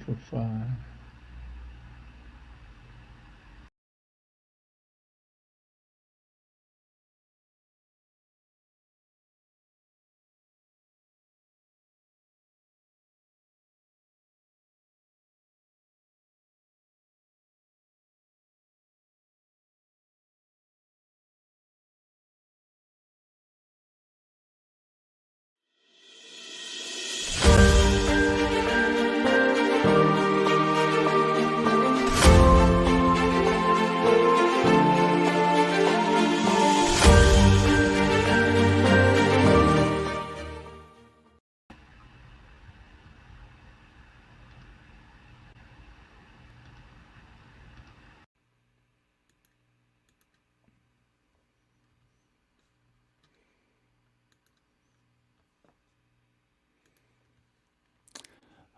For 5.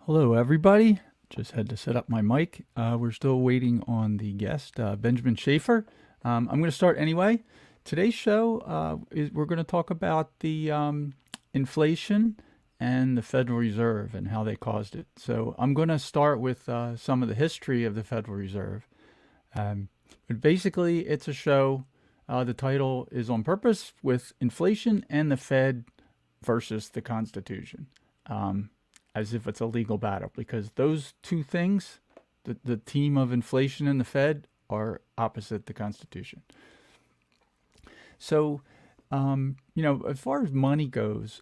Hello, everybody. Just had to set up my mic. We're still waiting on the guest, Benjamin Schaefer. I'm going to start anyway. Today's show is we're going to talk about the inflation and the Federal Reserve and how they caused it. So I'm going to start with some of the history of the Federal Reserve. But basically, it's a show. The title is on purpose with inflation and the Fed versus the Constitution. As if it's a legal battle, because those two things, the team of inflation and the Fed, are opposite the Constitution. So, as far as money goes,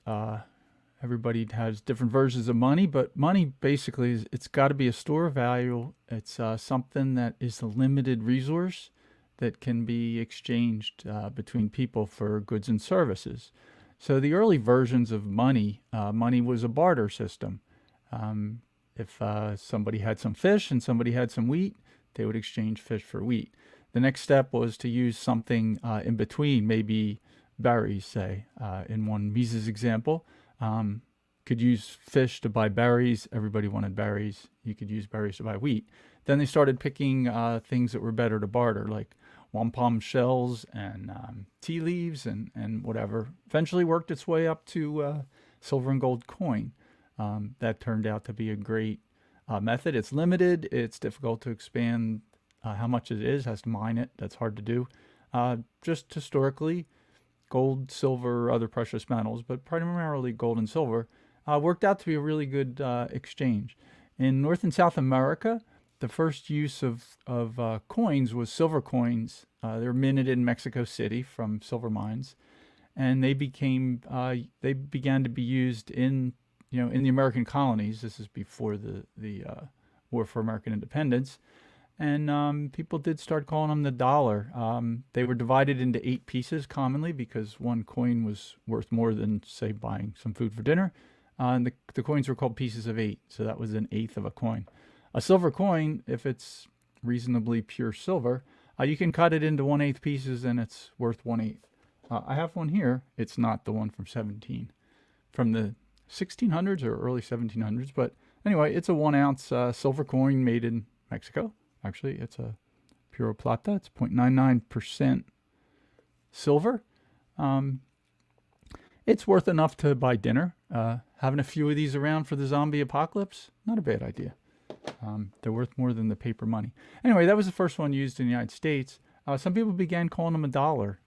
everybody has different versions of money, but money basically it's got to be a store of value. It's something that is a limited resource that can be exchanged between people for goods and services. So the early versions of money, money was a barter system. If somebody had some fish and somebody had some wheat, they would exchange fish for wheat. The next step was to use something in between, maybe berries, say. In one Mises example, could use fish to buy berries. Everybody wanted berries. You could use berries to buy wheat. Then they started picking things that were better to barter, like wampum shells and tea leaves and whatever. Eventually worked its way up to silver and gold coin. That turned out to be a great method. It's limited. It's difficult to expand how much it is. Has to mine it. That's hard to do. Just historically, gold, silver, other precious metals, but primarily gold and silver, worked out to be a really good exchange. In North and South America, the first use of coins was silver coins. They were minted in Mexico City from silver mines, and they began to be used in the American colonies. This is before the War for American Independence, and people did start calling them the dollar. They were divided into 8 pieces commonly because one coin was worth more than, say, buying some food for dinner. And the coins were called pieces of 8, so that was an eighth of a coin. A silver coin, if it's reasonably pure silver, you can cut it into 1/8 pieces and it's worth 1/8. I have one here. It's not the one from the 1600s or early 1700s, but anyway, it's a 1 ounce silver coin made in Mexico. Actually, it's a puro plata. It's 0.99% silver. It's worth enough to buy dinner. Having a few of these around for the zombie apocalypse, not a bad idea. They're worth more than the paper money. Anyway, that was the first one used in the United States. Some people began calling them a dollar.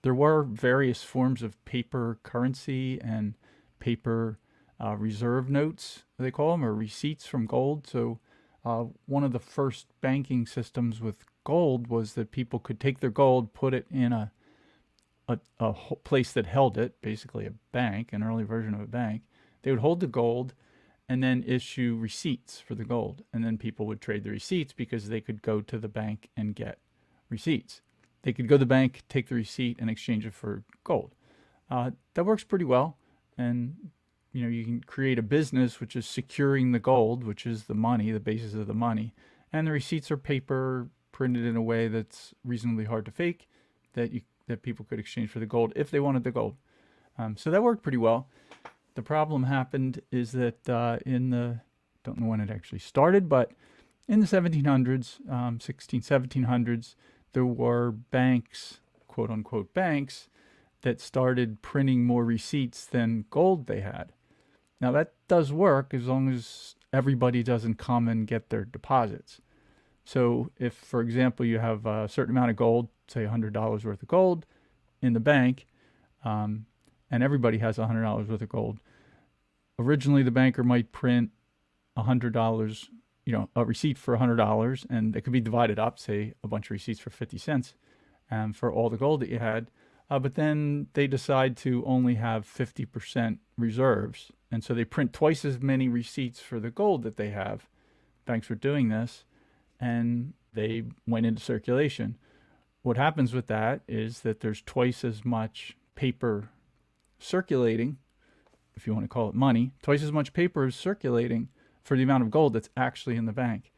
There were various forms of paper currency and paper reserve notes, they call them, or receipts from gold. So one of the first banking systems with gold was that people could take their gold, put it in a place that held it, basically a bank, an early version of a bank. They would hold the gold and then issue receipts for the gold. And then people would trade the receipts because they could go to the bank and get receipts. They could go to the bank, take the receipt, and exchange it for gold. That works pretty well. And you can create a business which is securing the gold, which is the money, the basis of the money. And the receipts are paper printed in a way that's reasonably hard to fake, that people could exchange for the gold if they wanted the gold. So that worked pretty well. The problem happened is that don't know when it actually started, but in the 1700s, 1700s, there were banks, quote unquote banks, that started printing more receipts than gold they had. Now that does work as long as everybody doesn't come and get their deposits. So if, for example, you have a certain amount of gold, say $100 worth of gold in the bank, and everybody has $100 worth of gold, originally the banker might print $100, a receipt for $100, and it could be divided up, say a bunch of receipts for 50 cents for all the gold that you had. But then they decide to only have 50% reserves. And so they print twice as many receipts for the gold that they have. Banks were doing this, and they went into circulation. What happens with that is that there's twice as much paper circulating, if you want to call it money, twice as much paper is circulating for the amount of gold that's actually in the bank.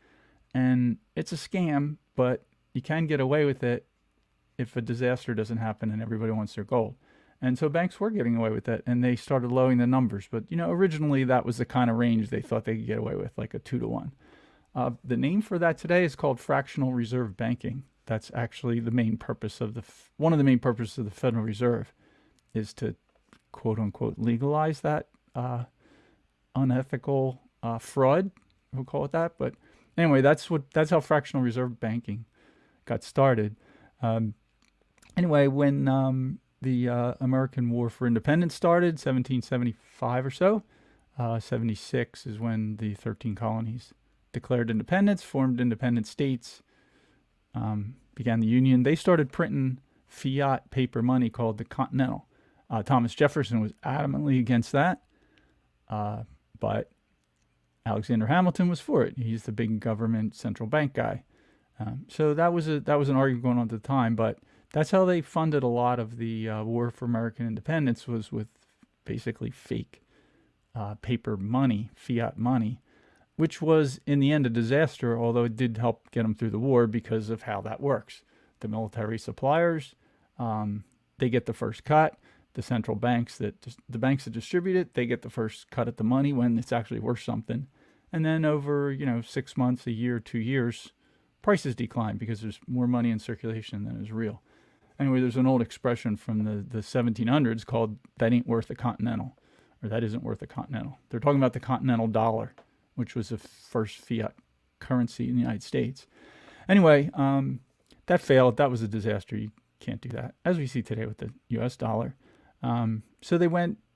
And it's a scam, but you can get away with it if a disaster doesn't happen and everybody wants their gold. And so banks were getting away with it, and they started lowering the numbers. But, originally that was the kind of range they thought they could get away with, like a 2 to 1. The name for that today is called fractional reserve banking. That's actually the main purpose of one of the main purposes of the Federal Reserve, is to quote unquote legalize that unethical fraud. We'll call it that. But anyway, that's how fractional reserve banking got started. Anyway, when the American War for Independence started, 1775 or so, 76 is when the 13 colonies declared independence, formed independent states, began the Union. They started printing fiat paper money called the Continental. Thomas Jefferson was adamantly against that, but Alexander Hamilton was for it. He's the big government central bank guy. So that was an argument going on at the time, but that's how they funded a lot of the War for American Independence, was with basically fake paper money, fiat money, which was in the end a disaster, although it did help get them through the war because of how that works. The military suppliers, they get the first cut. The central banks the banks that distribute it, they get the first cut at the money when it's actually worth something. And then over 6 months, a year, 2 years, prices decline because there's more money in circulation than is real. Anyway, there's an old expression from the 1700s called "that ain't worth a continental," or "that isn't worth a continental." They're talking about the continental dollar, which was the first fiat currency in the United States. Anyway, that failed. That was a disaster. You can't do that, as we see today with the U.S. dollar. So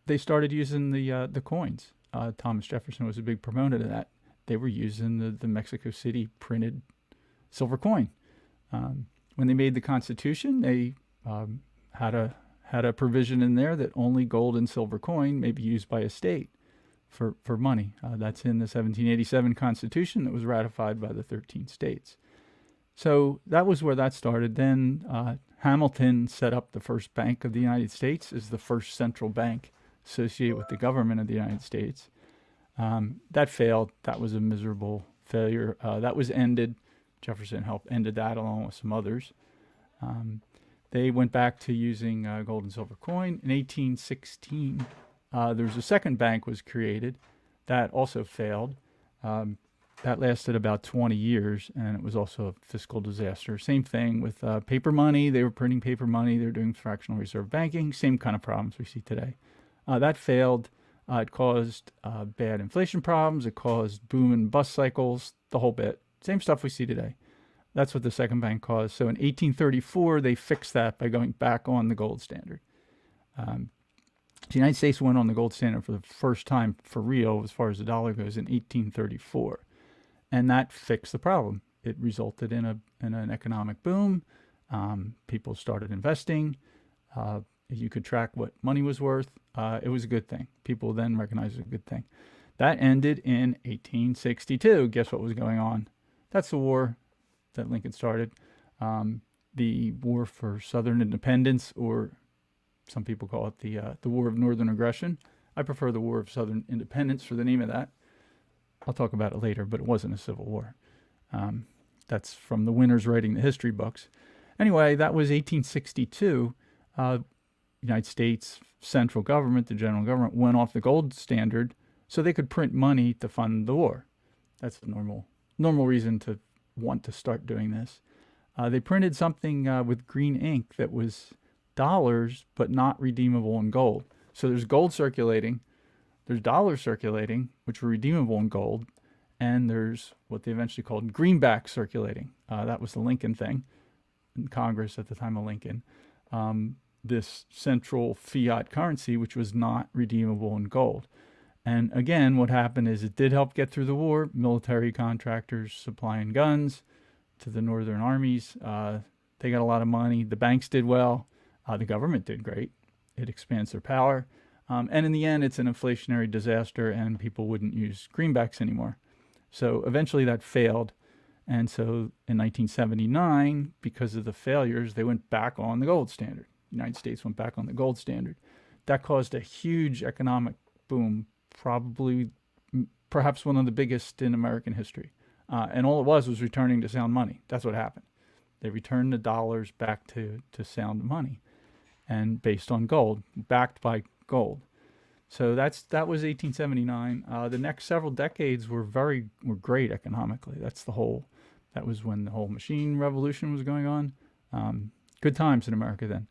they started using the coins. Thomas Jefferson was a big proponent of that. They were using the Mexico City printed silver coin. When they made the Constitution, they had a provision in there that only gold and silver coin may be used by a state for money. That's in the 1787 Constitution that was ratified by the 13 states. So that was where that started. Then Hamilton set up the first Bank of the United States as the first central bank associated with the government of the United States. That failed. That was a miserable failure. That was ended. Jefferson helped ended that along with some others. They went back to using gold and silver coin. In 1816, there was a second bank was created. That also failed. That lasted about 20 years, and it was also a fiscal disaster. Same thing with paper money. They were printing paper money. They were doing fractional reserve banking. Same kind of problems we see today. That failed. It caused bad inflation problems. It caused boom and bust cycles, the whole bit. Same stuff we see today. That's what the second bank caused. So in 1834, they fixed that by going back on the gold standard. The United States went on the gold standard for the first time for real, as far as the dollar goes, in 1834. And that fixed the problem. It resulted in an economic boom. People started investing. You could track what money was worth. It was a good thing. People then recognized it was a good thing. That ended in 1862. Guess what was going on? That's the war that Lincoln started. The War for Southern Independence, or some people call it the War of Northern Aggression. I prefer the War of Southern Independence for the name of that. I'll talk about it later, but it wasn't a civil war. That's from the winners writing the history books. Anyway, that was 1862. United States central government, the general government, went off the gold standard so they could print money to fund the war. That's the normal reason to want to start doing this. They printed something with green ink that was dollars, but not redeemable in gold. So there's gold circulating, there's dollars circulating, which were redeemable in gold, and there's what they eventually called greenbacks circulating. That was the Lincoln thing in Congress at the time of Lincoln. This central fiat currency, which was not redeemable in gold. And again, what happened is it did help get through the war. Military contractors supplying guns to the northern armies. They got a lot of money. The banks did well. The government did great. It expands their power. And in the end, it's an inflationary disaster, and people wouldn't use greenbacks anymore. So eventually that failed. And so in 1979, because of the failures, they went back on the gold standard. The United States went back on the gold standard. That caused a huge economic boom, perhaps one of the biggest in American history. And all it was returning to sound money. That's what happened. They returned the dollars back to sound money, and based on gold, backed by gold. So that was 1879. The next several decades were great economically. That was when the whole machine revolution was going on. Good times in America then.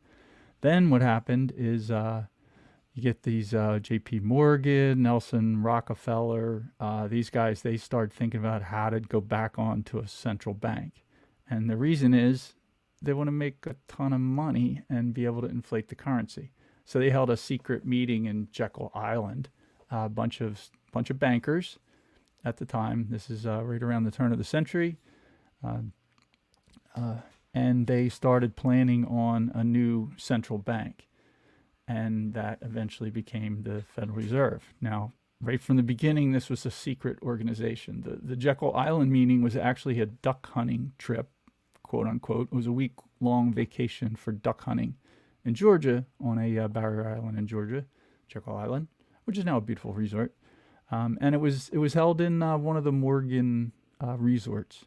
Then what happened is you get these J.P. Morgan, Nelson Rockefeller, these guys, they start thinking about how to go back onto a central bank. And the reason is they want to make a ton of money and be able to inflate the currency. So they held a secret meeting in Jekyll Island, a bunch of bankers at the time. This is right around the turn of the century. And they started planning on a new central bank. And that eventually became the Federal Reserve. Now, right from the beginning, this was a secret organization. The Jekyll Island meeting was actually a duck hunting trip, quote unquote. It was a week-long vacation for duck hunting in Georgia, on a barrier island in Georgia, Jekyll Island, which is now a beautiful resort. And it was held in one of the Morgan resorts.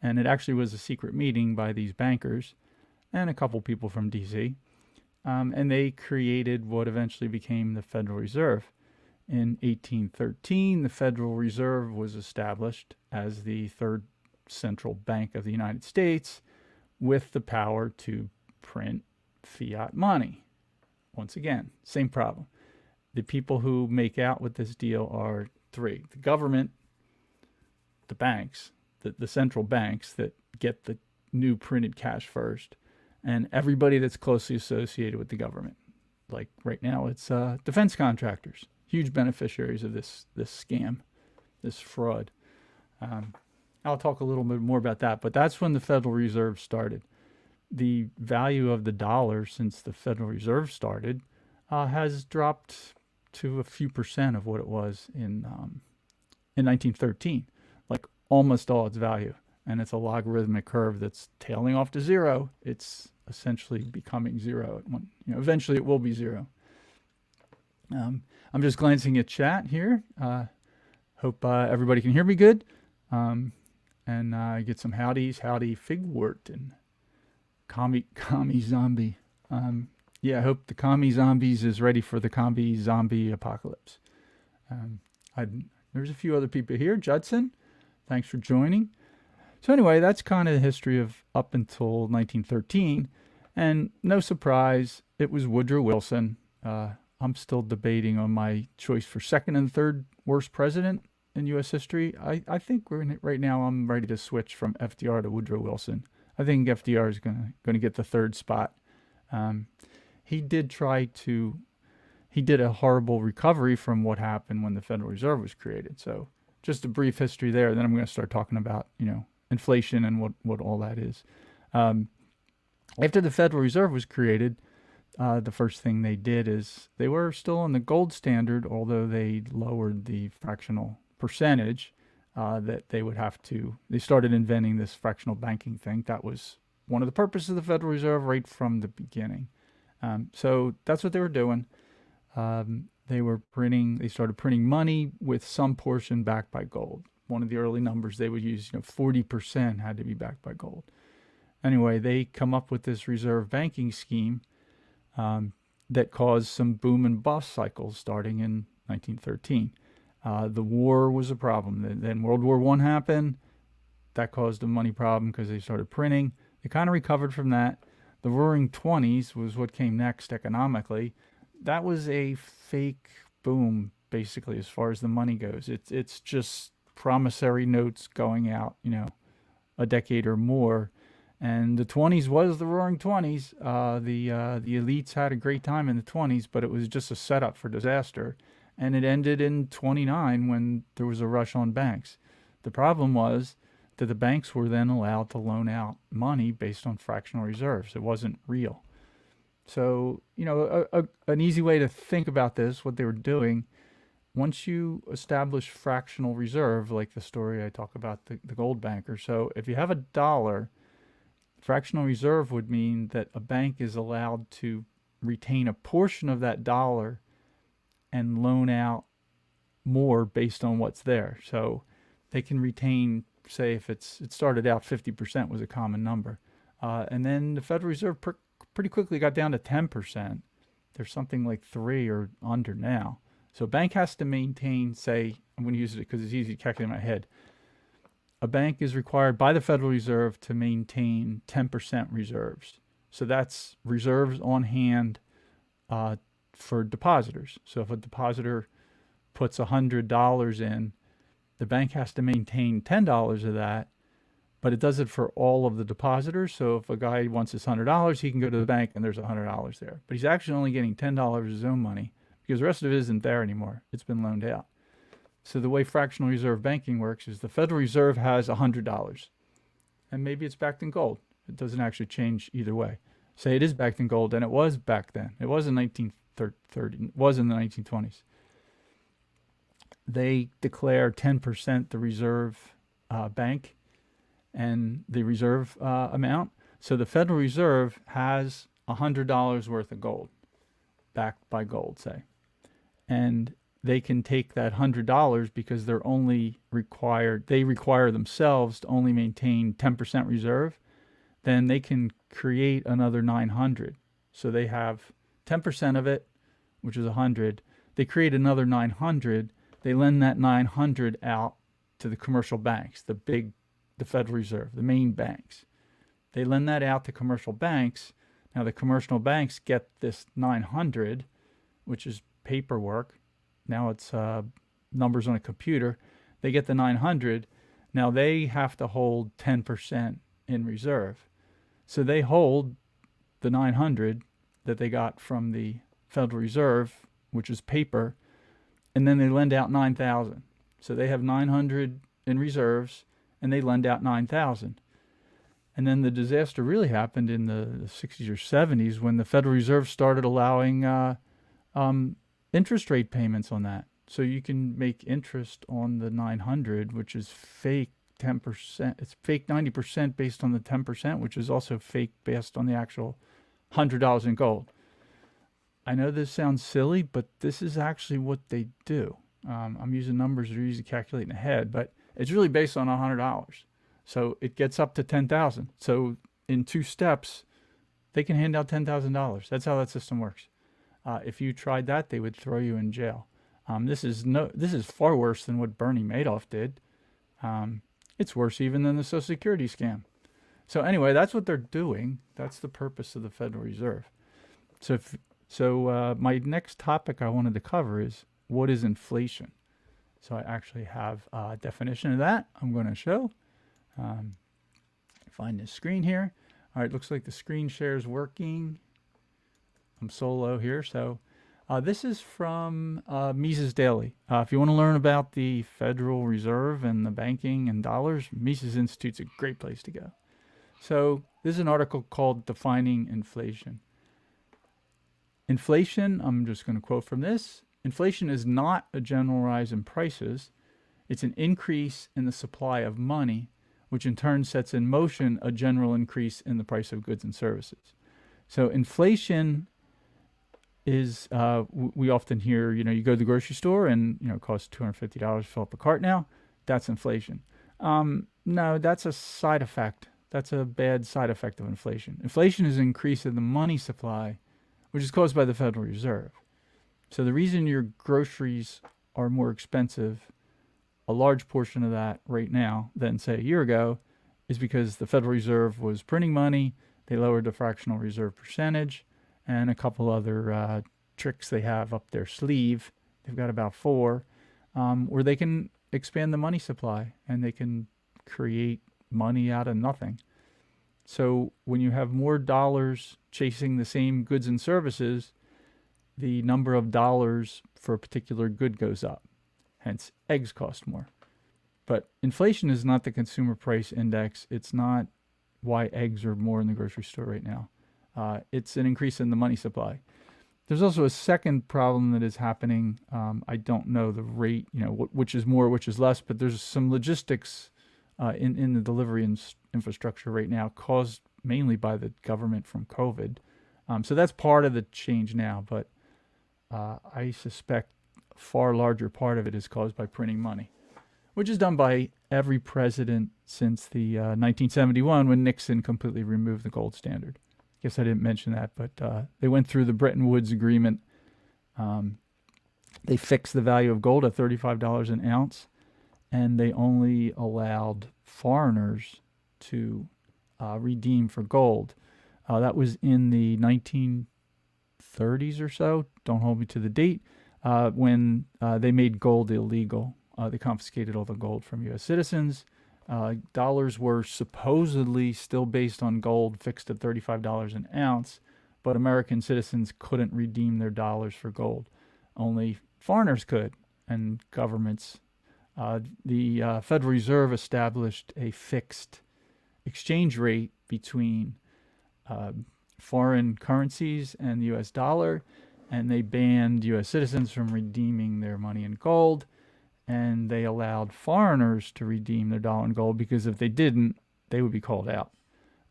And it actually was a secret meeting by these bankers and a couple people from D.C., and they created what eventually became the Federal Reserve. In 1813, the Federal Reserve was established as the third central bank of the United States, with the power to print fiat money. Once again, same problem. The people who make out with this deal are three: the government, the banks, the central banks that get the new printed cash first, and everybody that's closely associated with the government. Like right now, it's defense contractors, huge beneficiaries of this scam, this fraud. I'll talk a little bit more about that, but that's when the Federal Reserve started. The value of the dollar since the Federal Reserve started has dropped to a few percent of what it was in 1913, like almost all its value. And it's a logarithmic curve that's tailing off to zero. It's essentially becoming zero. Eventually it will be zero. I'm just glancing at chat here. Hope everybody can hear me good. And get some howdies. Howdy Figwort and Commie Zombie. I hope the Commie Zombies is ready for the Commie Zombie apocalypse. There's a few other people here. Judson, thanks for joining. So anyway, that's kind of the history of up until 1913. And no surprise, it was Woodrow Wilson. I'm still debating on my choice for second and third worst president in U.S. history. I think right now I'm ready to switch from FDR to Woodrow Wilson. I think FDR is going to get the third spot. He did a horrible recovery from what happened when the Federal Reserve was created. So just a brief history there. Then I'm going to start talking about, inflation and what all that is. After the Federal Reserve was created, the first thing they did is they were still on the gold standard, although they lowered the fractional percentage that they would have to. They started inventing this fractional banking thing. That was one of the purposes of the Federal Reserve right from the beginning. So that's what they were doing. They started printing money with some portion backed by gold. One of the early numbers they would use, 40% had to be backed by gold. Anyway, they come up with this reserve banking scheme that caused some boom and bust cycles starting in 1913. The war was a problem. Then World War I happened. That caused a money problem because they started printing. They kind of recovered from that. The Roaring '20s was what came next economically. That was a fake boom, basically, as far as the money goes. It's just promissory notes going out, a decade or more. And the 20s was the roaring 20s. The elites had a great time in the 20s, but it was just a setup for disaster. And it ended in 29 when there was a rush on banks. The problem was that the banks were then allowed to loan out money based on fractional reserves. It wasn't real. So, an easy way to think about this, what they were doing, once you establish fractional reserve, like the story I talk about, the gold banker. So if you have $1, fractional reserve would mean that a bank is allowed to retain a portion of that dollar and loan out more based on what's there. So they can retain, say, if it started out 50% was a common number. And then the Federal Reserve pretty quickly got down to 10%. There's something like 3 or under now. So a bank has to maintain, say, I'm going to use it because it's easy to calculate in my head. A bank is required by the Federal Reserve to maintain 10% reserves. So that's reserves on hand for depositors. So if a depositor puts $100 in, the bank has to maintain $10 of that, but it does it for all of the depositors. So if a guy wants his $100, he can go to the bank and there's $100 there. But he's actually only getting $10 of his own money because the rest of it isn't there anymore. It's been loaned out. So the way fractional reserve banking works is the Federal Reserve has $100, and maybe it's backed in gold. It doesn't actually change either way. Say it is backed in gold, and it was back then. It was in 1930. It was in the 1920s. They declare 10% the reserve bank and the reserve amount. So the Federal Reserve has $100 worth of gold, backed by gold, say. And they can take that $100 because they require themselves to only maintain 10% reserve. Then they can create another 900. So they have 10% of it, which is 100. They create another 900. They lend that 900 out to the commercial banks, the Federal Reserve, the main banks. They lend that out to commercial banks. Now the commercial banks get this 900, which is paperwork. Now it's numbers on a computer. They get the 900. Now they have to hold 10% in reserve. So they hold the 900 that they got from the Federal Reserve, which is paper, and then they lend out 9,000. So they have 900 in reserves, and they lend out 9,000. And then the disaster really happened in the 60s or 70s when the Federal Reserve started allowing interest rate payments on that. So you can make interest on the 900, which is fake 10%. It's fake 90% based on the 10%, which is also fake based on the actual $100 in gold. I know this sounds silly, but this is actually what they do. I'm using numbers that are easy to calculate in the head, but it's really based on $100. So it gets up to $10,000. So in 2 steps, they can hand out $10,000. That's how that system works. If you tried that, they would throw you in jail. This is far worse than what Bernie Madoff did. It's worse even than the Social Security scam. So anyway, that's what they're doing. That's the purpose of the Federal Reserve. So my next topic I wanted to cover is what is inflation. So I actually have a definition of that I'm going to show. Find this screen here. All right, looks like the screen share is working. I'm solo here. So this is from Mises Daily. If you want to learn about the Federal Reserve and the banking and dollars, Mises Institute's a great place to go. So this is an article called Defining Inflation. Inflation, I'm just going to quote from this. Inflation is not a general rise in prices. It's an increase in the supply of money, which in turn sets in motion a general increase in the price of goods and services. So inflation is, we often hear, you go to the grocery store and, it costs $250 to fill up a cart now. That's inflation. No, that's a side effect. That's a bad side effect of inflation. Inflation is an increase in the money supply, which is caused by the Federal Reserve. So the reason your groceries are more expensive, a large portion of that right now than, say, a year ago, is because the Federal Reserve was printing money. They lowered the fractional reserve percentage and a couple other tricks they have up their sleeve. They've got about 4 where they can expand the money supply, and they can create money out of nothing. So when you have more dollars chasing the same goods and services, the number of dollars for a particular good goes up. Hence, eggs cost more. But inflation is not the consumer price index. It's not why eggs are more in the grocery store right now. It's an increase in the money supply. There's also a second problem that is happening. I don't know the rate, which is more, which is less, but there's some logistics in the delivery infrastructure right now, caused mainly by the government from COVID. So that's part of the change now, but I suspect a far larger part of it is caused by printing money, which is done by every president since the 1971 when Nixon completely removed the gold standard. Guess I didn't mention that, but they went through the Bretton Woods Agreement. They fixed the value of gold at $35 an ounce, and they only allowed foreigners to redeem for gold. That was in the 1930s or so. Don't hold me to the date. When they made gold illegal. They confiscated all the gold from U.S. citizens. Dollars were supposedly still based on gold, fixed at $35 an ounce, but American citizens couldn't redeem their dollars for gold. Only foreigners could, and governments. The Federal Reserve established a fixed exchange rate between foreign currencies and the U.S. dollar, and they banned U.S. citizens from redeeming their money in gold. And they allowed foreigners to redeem their dollar in gold, because if they didn't, they would be called out.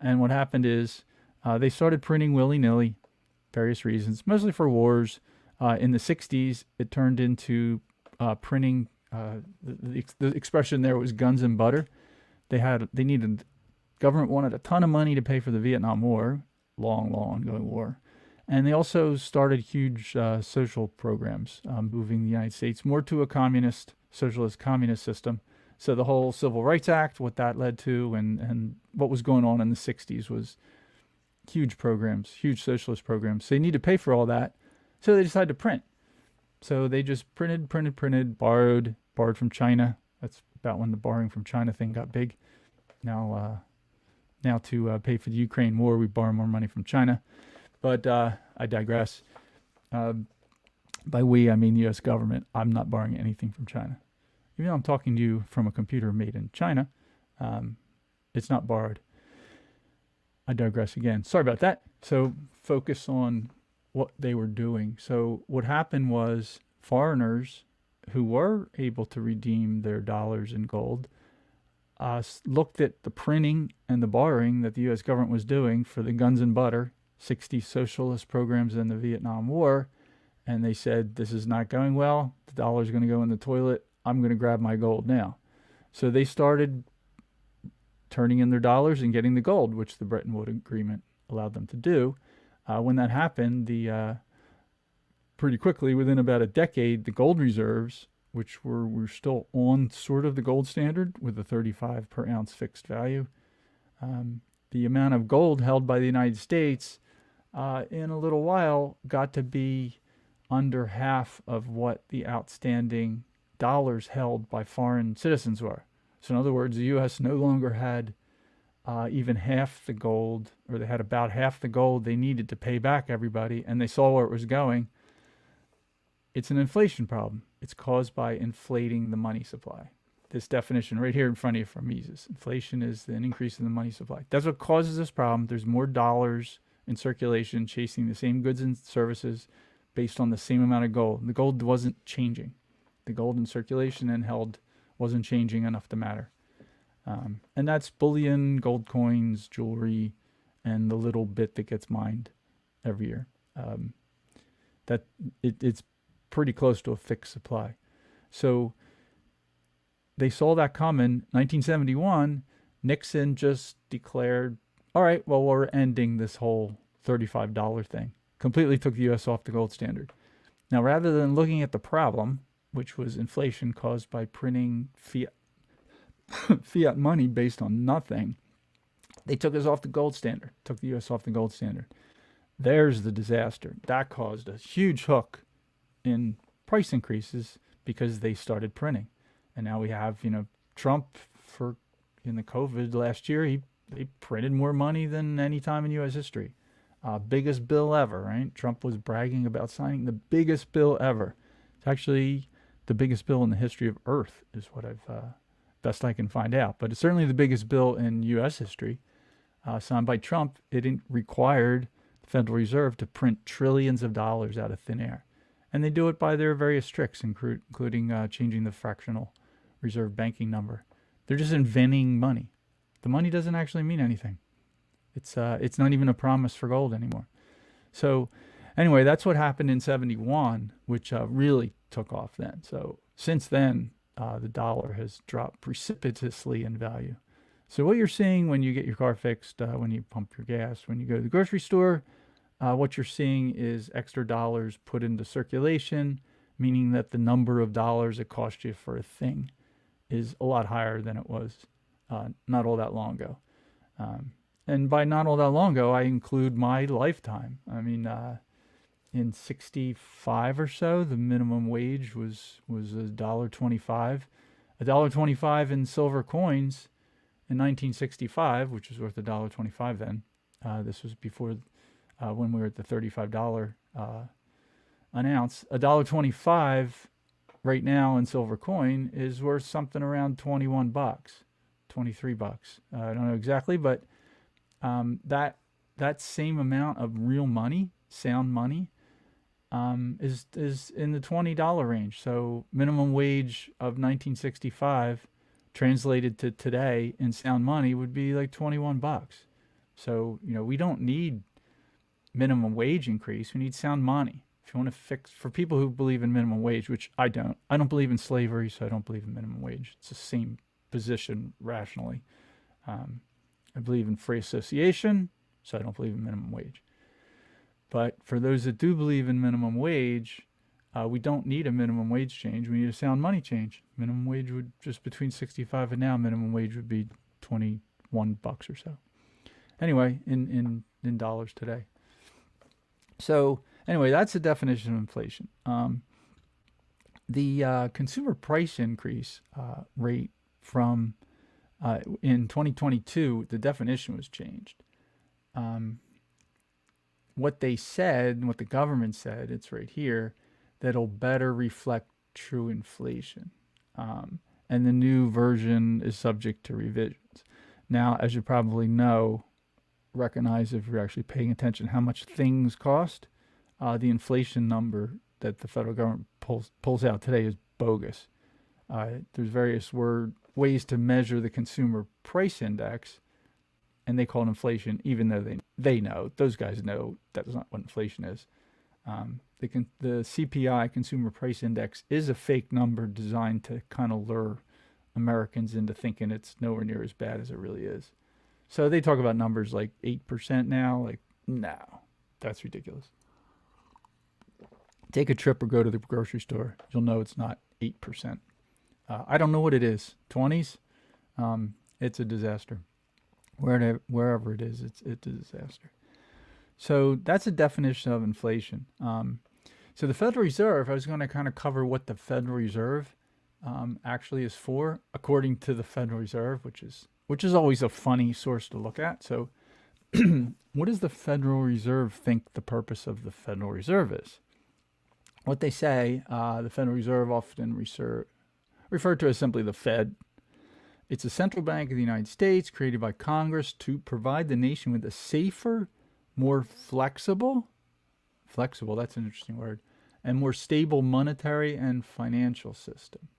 And what happened is they started printing willy-nilly, various reasons, mostly for wars. In the 60s, it turned into printing. The expression there was guns and butter. Government wanted a ton of money to pay for the Vietnam War, long ongoing war. And they also started huge social programs, moving the United States more to a socialist communist system. So the whole Civil Rights Act, what that led to, and what was going on in the 60s was huge programs, huge socialist programs. So they need to pay for all that. So they decided to print. So they just printed, borrowed from China. That's about when the borrowing from China thing got big. Now to pay for the Ukraine war, we borrow more money from China. But I digress. By we, I mean the U.S. government. I'm not borrowing anything from China. Even though I'm talking to you from a computer made in China, it's not borrowed. I digress again. Sorry about that. So focus on what they were doing. So what happened was foreigners who were able to redeem their dollars in gold looked at the printing and the borrowing that the U.S. government was doing for the guns and butter, 60 socialist programs in the Vietnam War, and they said, this is not going well. The dollar's going to go in the toilet. I'm going to grab my gold now. So they started turning in their dollars and getting the gold, which the Bretton Woods Agreement allowed them to do. When that happened, pretty quickly, within about a decade, the gold reserves, which were still on sort of the gold standard with a 35 per ounce fixed value, the amount of gold held by the United States in a little while got to be under half of what the outstanding dollars held by foreign citizens were. So in other words, the U.S. no longer had even half the gold, or they had about half the gold they needed to pay back everybody, and they saw where it was going. It's an inflation problem. It's caused by inflating the money supply. This definition right here in front of you from Mises. Inflation is an increase in the money supply. That's what causes this problem. There's more dollars in circulation chasing the same goods and services based on the same amount of gold. The gold wasn't changing. The gold in circulation and held wasn't changing enough to matter. And that's bullion, gold coins, jewelry, and the little bit that gets mined every year. It's pretty close to a fixed supply. So they saw that coming. 1971, Nixon just declared, all right, well, we're ending this whole $35 thing. Completely took the U.S. off the gold standard. Now, rather than looking at the problem, which was inflation caused by printing fiat money based on nothing, they took us off the gold standard, took the U.S. off the gold standard. There's the disaster. That caused a huge hook in price increases because they started printing. And now we have, Trump in the COVID last year, he printed more money than any time in U.S. history. Biggest bill ever, right? Trump was bragging about signing the biggest bill ever. It's actually the biggest bill in the history of Earth, is what I've best I can find out. But it's certainly the biggest bill in U.S. history, signed by Trump. It required the Federal Reserve to print trillions of dollars out of thin air. And they do it by their various tricks, including changing the fractional reserve banking number. They're just inventing money. The money doesn't actually mean anything. It's not even a promise for gold anymore. So anyway, that's what happened in 71, which really took off then. So since then, the dollar has dropped precipitously in value. So what you're seeing when you get your car fixed, when you pump your gas, when you go to the grocery store, what you're seeing is extra dollars put into circulation, meaning that the number of dollars it cost you for a thing is a lot higher than it was not all that long ago. And by not all that long ago, I include my lifetime. I mean, in 65 or so, the minimum wage was $1.25. $1.25 in silver coins in 1965, which was worth $1.25 then. This was before when we were at the $35 an ounce. $1.25 right now in silver coin is worth something around $21, $23. I don't know exactly, but that same amount of real money, sound money, is in the $20 range. So minimum wage of 1965 translated to today in sound money would be like $21. So, we don't need minimum wage increase. We need sound money. If you want to fix, for people who believe in minimum wage, which I don't believe in slavery, so I don't believe in minimum wage. It's the same position rationally. I believe in free association, so I don't believe in minimum wage. But for those that do believe in minimum wage, we don't need a minimum wage change. We need a sound money change. Minimum wage would just between 65 and now, minimum wage would be $21 or so. Anyway, in dollars today. So anyway, that's the definition of inflation. The consumer price increase rate from in 2022, the definition was changed. What they said, what the government said, it's right here, that'll better reflect true inflation. And the new version is subject to revisions. Now, as you probably recognize if you're actually paying attention how much things cost, the inflation number that the federal government pulls out today is bogus. There's various ways to measure the consumer price index, and they call it inflation, even though they know, those guys know that's not what inflation is. The CPI, Consumer Price Index, is a fake number designed to kind of lure Americans into thinking it's nowhere near as bad as it really is. So they talk about numbers like 8% now. Like, no, that's ridiculous. Take a trip or go to the grocery store. You'll know it's not 8%. I don't know what it is. 20s? It's a disaster. Wherever it is, it's a disaster. So that's a definition of inflation. So the Federal Reserve, I was going to kind of cover what the Federal Reserve actually is for, according to the Federal Reserve, which is always a funny source to look at. So what does the Federal Reserve think the purpose of the Federal Reserve is? What they say, the Federal Reserve, often referred to as simply the Fed. It's a central bank of the United States created by Congress to provide the nation with a safer, more flexible, that's an interesting word, and more stable monetary and financial system.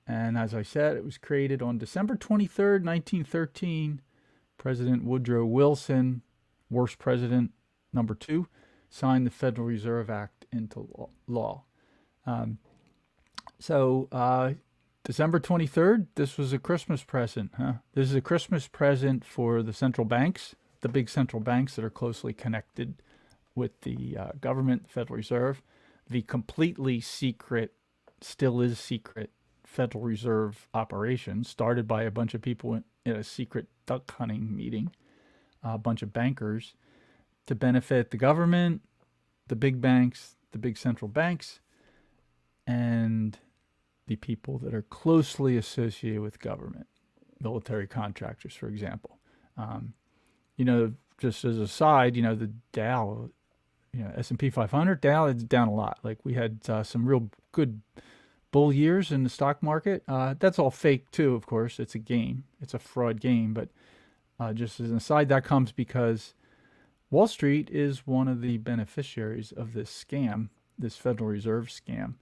And as I said, it was created on December 23rd, 1913. President Woodrow Wilson, worst president, number 2, signed the Federal Reserve Act into law. December 23rd, this was a Christmas present. This is a Christmas present for the central banks, the big central banks that are closely connected with the government, the Federal Reserve. The completely secret, still is secret, Federal Reserve operation started by a bunch of people in a secret duck hunting meeting, a bunch of bankers, to benefit the government, the big banks, the big central banks, and the people that are closely associated with government, military contractors, for example. Um, just as a side, the Dow, S&P 500, Dow is down a lot. Like we had some real good bull years in the stock market. That's all fake too, of course. It's a game. It's a fraud game. But just as an aside, that comes because Wall Street is one of the beneficiaries of this scam, this Federal Reserve scam.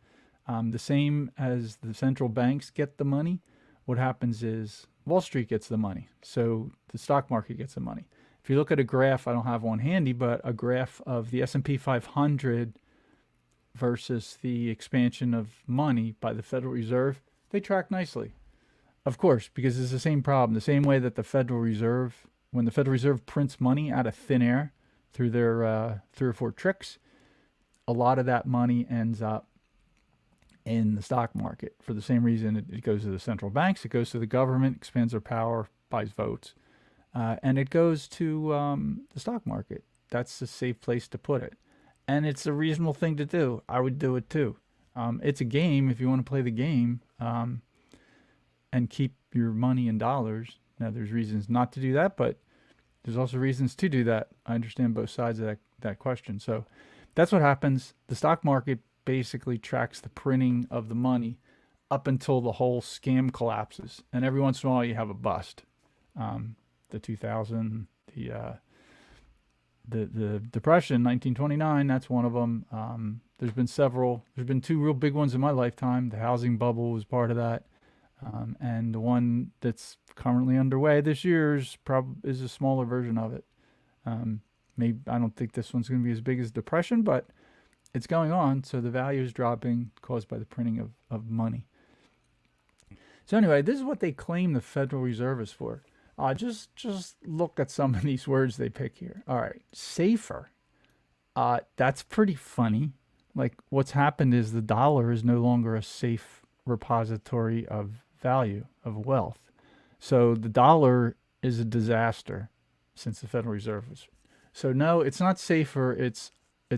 The same as the central banks get the money, what happens is Wall Street gets the money. So the stock market gets the money. If you look at a graph, I don't have one handy, but a graph of the S&P 500 versus the expansion of money by the Federal Reserve, they track nicely. Of course, because it's the same problem. The same way that the Federal Reserve, when the Federal Reserve prints money out of thin air through their 3 or 4 tricks, a lot of that money ends up in the stock market. For the same reason it goes to the central banks, it goes to the government, expands their power, buys votes. And it goes to the stock market. That's a safe place to put it. And it's a reasonable thing to do. I would do it too. It's a game if you want to play the game and keep your money in dollars. Now, there's reasons not to do that, but there's also reasons to do that. I understand both sides of that question. So that's what happens. The stock market basically tracks the printing of the money up until the whole scam collapses. And every once in a while you have a bust. The 2000, the Depression, 1929, that's one of them. There's been several. There's been 2 real big ones in my lifetime. The housing bubble was part of that. And the one that's currently underway this year is a smaller version of it. Maybe I don't think this one's going to be as big as Depression, but it's going on. So the value is dropping caused by the printing of money. So anyway, this is what they claim the Federal Reserve is for. Just look at some of these words they pick here. All right, safer. That's pretty funny. Like what's happened is the dollar is no longer a safe repository of value, of wealth. So the dollar is a disaster since the Federal Reserve was. So no, it's not safer. It's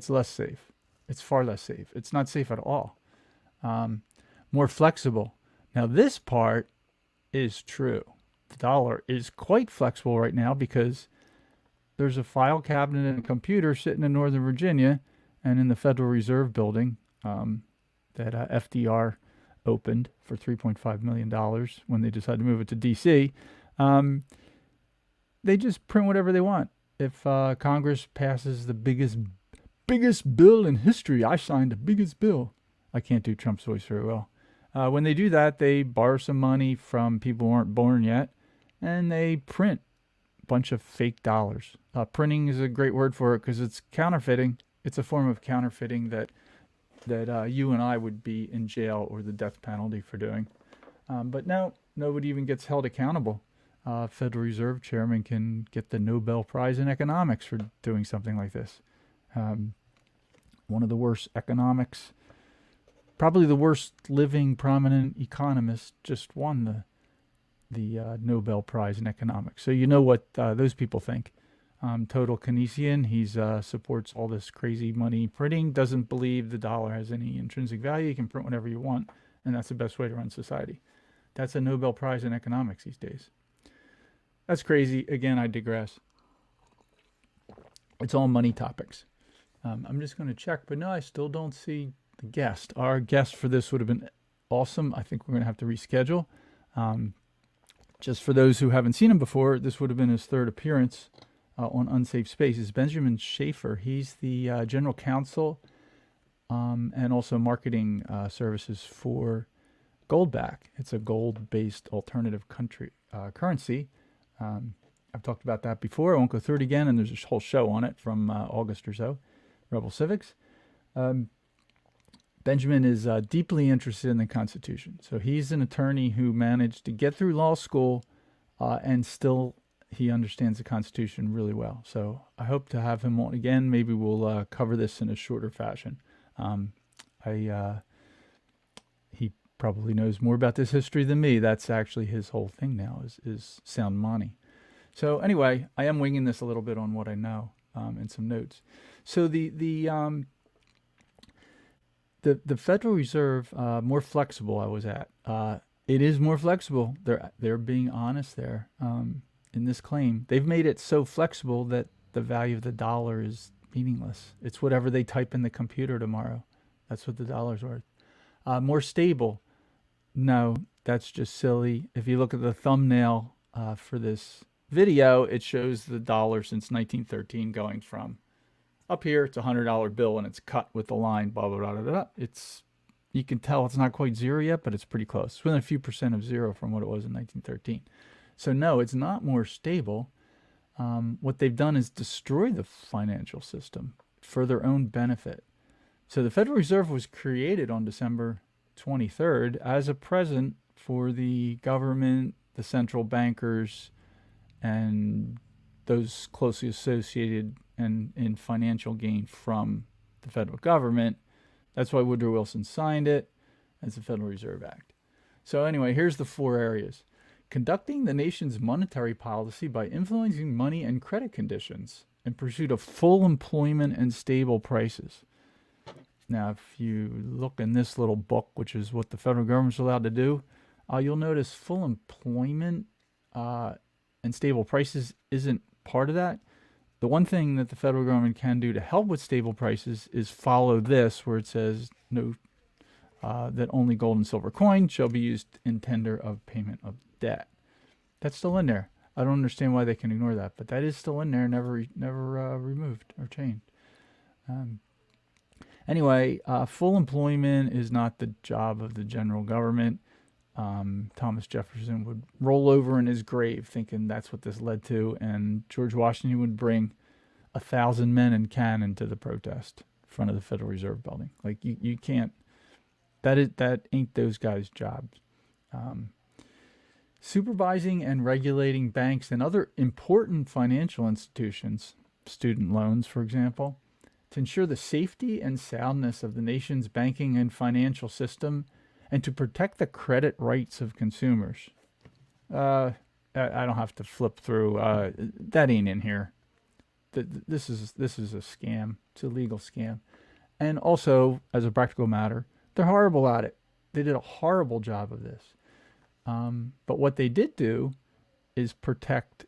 less safe. It's far less safe. It's not safe at all. More flexible. Now this part is true. The dollar is quite flexible right now because there's a file cabinet and a computer sitting in Northern Virginia and in the Federal Reserve building that FDR opened for $3.5 million when they decided to move it to D.C. They just print whatever they want. If Congress passes the biggest bill in history, I signed the biggest bill. I can't do Trump's voice very well. When they do that, they borrow some money from people who aren't born yet, and they print a bunch of fake dollars. Printing is a great word for it because it's counterfeiting. It's a form of counterfeiting that you and I would be in jail or the death penalty for doing. But no, nobody even gets held accountable. Federal Reserve Chairman can get the Nobel Prize in economics for doing something like this. One of the worst economics, probably the worst living prominent economist, just won the Nobel Prize in economics. So you know what those people think. Total Keynesian, he's supports all this crazy money printing, doesn't believe the dollar has any intrinsic value. You can print whatever you want, and that's the best way to run society. That's a Nobel Prize in economics these days. That's crazy. Again, I digress. It's all money topics. I'm just going to check, but no, I still don't see the guest. Our guest for this would have been awesome. I think we're going to have to reschedule. Just for those who haven't seen him before, this would have been his 3rd appearance on Unsafe Space. Is Benjamin Schaefer. He's the general counsel and also marketing services for Goldback. It's a gold-based alternative currency. I've talked about that before. I won't go through it again, and there's a whole show on it from August or so, Rebel Civics. Benjamin is deeply interested in the Constitution. So he's an attorney who managed to get through law school and still he understands the Constitution really well. So I hope to have him on again. Maybe we'll cover this in a shorter fashion. He probably knows more about this history than me. That's actually his whole thing now is sound money. So anyway, I am winging this a little bit on what I know and some notes. So The Federal Reserve, more flexible. I was at. It is more flexible. They're being honest there. In this claim, they've made it so flexible that the value of the dollar is meaningless. It's whatever they type in the computer tomorrow. That's what the dollar's worth. More stable. No, that's just silly. If you look at the thumbnail for this video, it shows the dollar since 1913 going from up here, it's a $100 bill and it's cut with the line, blah, blah, blah, blah, blah. You can tell it's not quite zero yet, but it's pretty close. It's within a few percent of zero from what it was in 1913. So no, it's not more stable. What they've done is destroy the financial system for their own benefit. So the Federal Reserve was created on December 23rd as a present for the government, the central bankers, and those closely associated and in financial gain from the federal government. That's why Woodrow Wilson signed it as the Federal Reserve Act. So anyway, here's the 4 areas. Conducting the nation's monetary policy by influencing money and credit conditions in pursuit of full employment and stable prices. Now, if you look in this little book, which is what the federal government's allowed to do, you'll notice full employment and stable prices isn't part of that. The one thing that the federal government can do to help with stable prices is follow this, where it says no, that only gold and silver coin shall be used in tender of payment of debt. That's still in there. I don't understand why they can ignore that, but that is still in there, never removed or changed. Anyway, full employment is not the job of the general government. Thomas Jefferson would roll over in his grave thinking that's what this led to, and George Washington would bring 1,000 men and cannon to the protest in front of the Federal Reserve building. Like you can't. That ain't those guys' jobs. Supervising and regulating banks and other important financial institutions, student loans, for example, to ensure the safety and soundness of the nation's banking and financial system, and to protect the credit rights of consumers. I don't have to flip through. That ain't in here. This is a scam. It's a legal scam. And also, as a practical matter, they're horrible at it. They did a horrible job of this. But what they did do is protect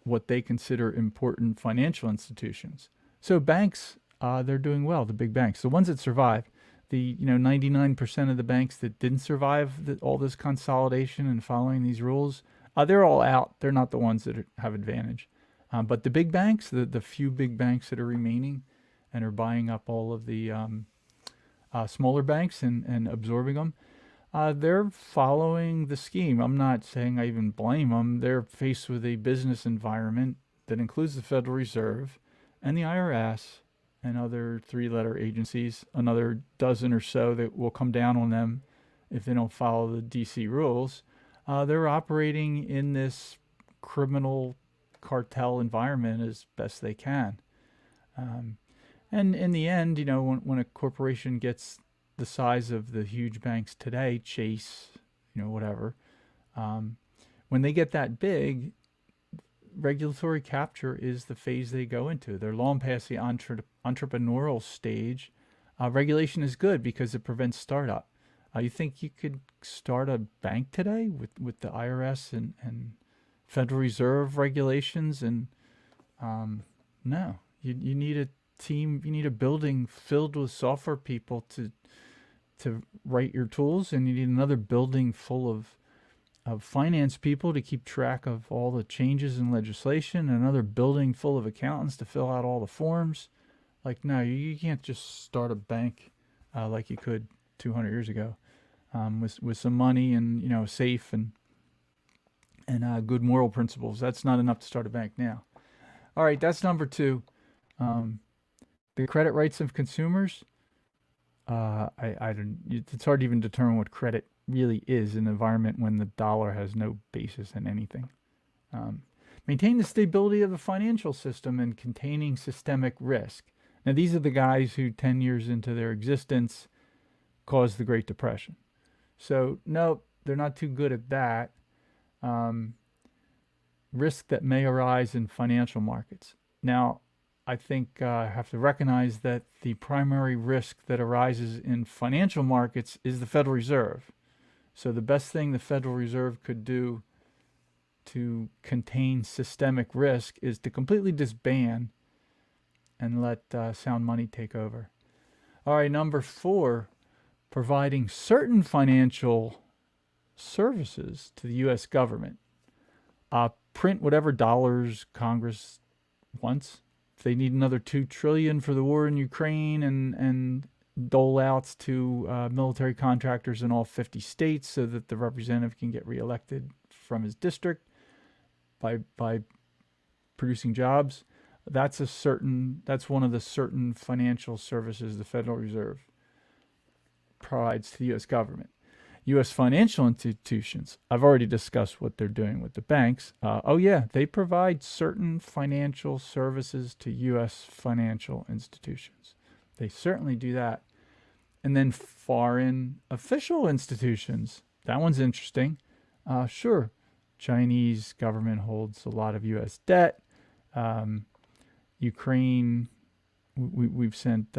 what they consider important financial institutions. So banks, they're doing well, the big banks, the ones that survive. The 99% of the banks that didn't survive all this consolidation and following these rules, they're all out. They're not the ones that have advantage. But the big banks, the few big banks that are remaining and are buying up all of the smaller banks and absorbing them, they're following the scheme. I'm not saying I even blame them. They're faced with a business environment that includes the Federal Reserve and the IRS and other 3-letter agencies, another dozen or so that will come down on them if they don't follow the DC rules. They're operating in this criminal cartel environment as best they can. And in the end, when a corporation gets the size of the huge banks today, Chase, whatever, when they get that big, regulatory capture is the phase they go into. They're long past the entrepreneurial stage. Regulation is good because it prevents startup. You think you could start a bank today with the IRS and Federal Reserve regulations? And no, you need a team. You need a building filled with software people to write your tools, and you need another building full of finance people to keep track of all the changes in legislation, another building full of accountants to fill out all the forms. Like, no, you can't just start a bank like you could 200 years ago with some money and, safe and good moral principles. That's not enough to start a bank now. All right, that's number 2. The credit rights of consumers. I don't. It's hard to even determine what credit really is in an environment when the dollar has no basis in anything. Maintain the stability of the financial system and containing systemic risk. Now, these are the guys who 10 years into their existence caused the Great Depression. So, no, they're not too good at that. Risk that may arise in financial markets. Now, I think I have to recognize that the primary risk that arises in financial markets is the Federal Reserve. So the best thing the Federal Reserve could do to contain systemic risk is to completely disband and let sound money take over. All right, number 4, providing certain financial services to the U.S. government. Print whatever dollars Congress wants. If they need another $2 trillion for the war in Ukraine and dole outs to military contractors in all 50 states so that the representative can get reelected from his district by producing jobs, that's one of the certain financial services the Federal Reserve provides to the U.S. government. U.S. financial institutions, I've already discussed what they're doing with the banks. They provide certain financial services to U.S. financial institutions. They certainly do that. And then foreign official institutions, that one's interesting. Sure, Chinese government holds a lot of U.S. debt. Ukraine, we've sent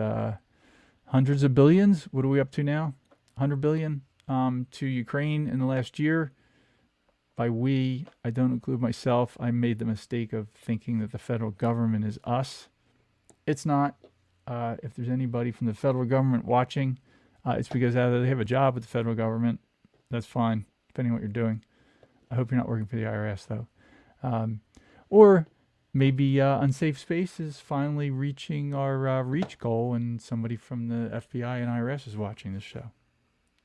hundreds of billions. What are we up to now? 100 billion to Ukraine in the last year. By we, I don't include myself. I made the mistake of thinking that the federal government is us. It's not. If there's anybody from the federal government watching, it's because either they have a job with the federal government. That's fine, depending on what you're doing. I hope you're not working for the IRS, though. Or maybe Unsafe Space is finally reaching our reach goal, and somebody from the FBI and IRS is watching this show.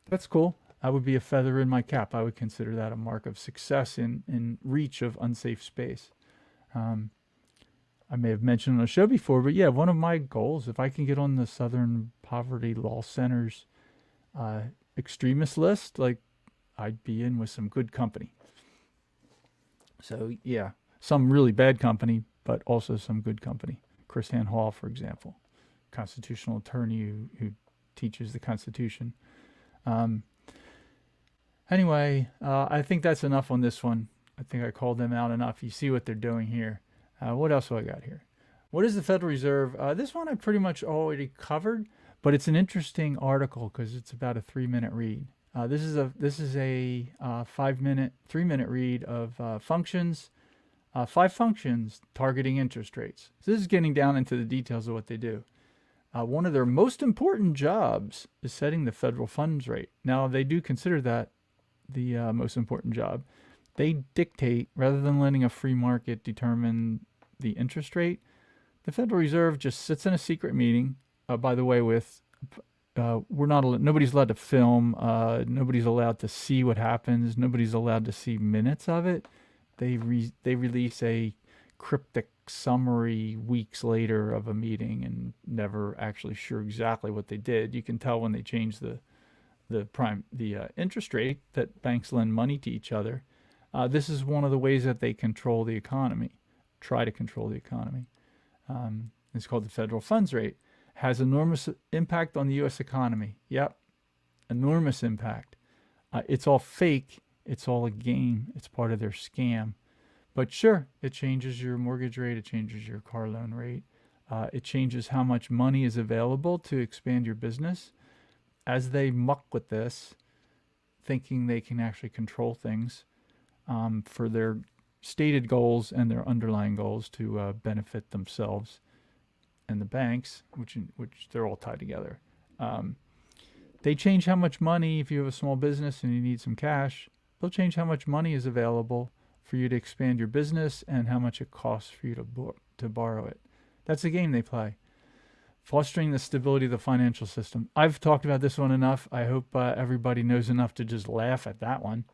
That's cool. I would be a feather in my cap. I would consider that a mark of success in reach of Unsafe Space. I may have mentioned on the show before, but yeah, one of my goals, if I can get on the Southern Poverty Law Center's extremist list, like, I'd be in with some good company. So yeah, some really bad company, but also some good company. Chrisanne Hall, for example, constitutional attorney who teaches the Constitution. Anyway, I think that's enough on this one. I think I called them out enough. You see what they're doing here. What else do I got here? What is the Federal Reserve? This one I pretty much already covered, but it's an interesting article because it's about a 3-minute read. This is a 3-minute read of functions, 5 functions targeting interest rates. So this is getting down into the details of what they do. One of their most important jobs is setting the federal funds rate. Now, they do consider that the most important job. They dictate, rather than letting a free market determine the interest rate, the Federal Reserve just sits in a secret meeting, by the way, with nobody's allowed to film, nobody's allowed to see what happens, nobody's allowed to see minutes of it. They release a cryptic summary weeks later of a meeting and never actually sure exactly what they did. You can tell when they change the interest rate that banks lend money to each other. This is one of the ways that they control the economy, try to control the economy. It's called the federal funds rate. Has enormous impact on the U.S. economy. Yep, enormous impact. It's all fake. It's all a game. It's part of their scam. But sure, it changes your mortgage rate. It changes your car loan rate. It changes how much money is available to expand your business. As they muck with this, thinking they can actually control things for their stated goals and their underlying goals to benefit themselves and the banks, which they're all tied together. They change how much money, if you have a small business and you need some cash, they'll change how much money is available for you to expand your business and how much it costs for you to borrow it. That's a game they play. Fostering the stability of the financial system. I've talked about this one enough. I hope everybody knows enough to just laugh at that one.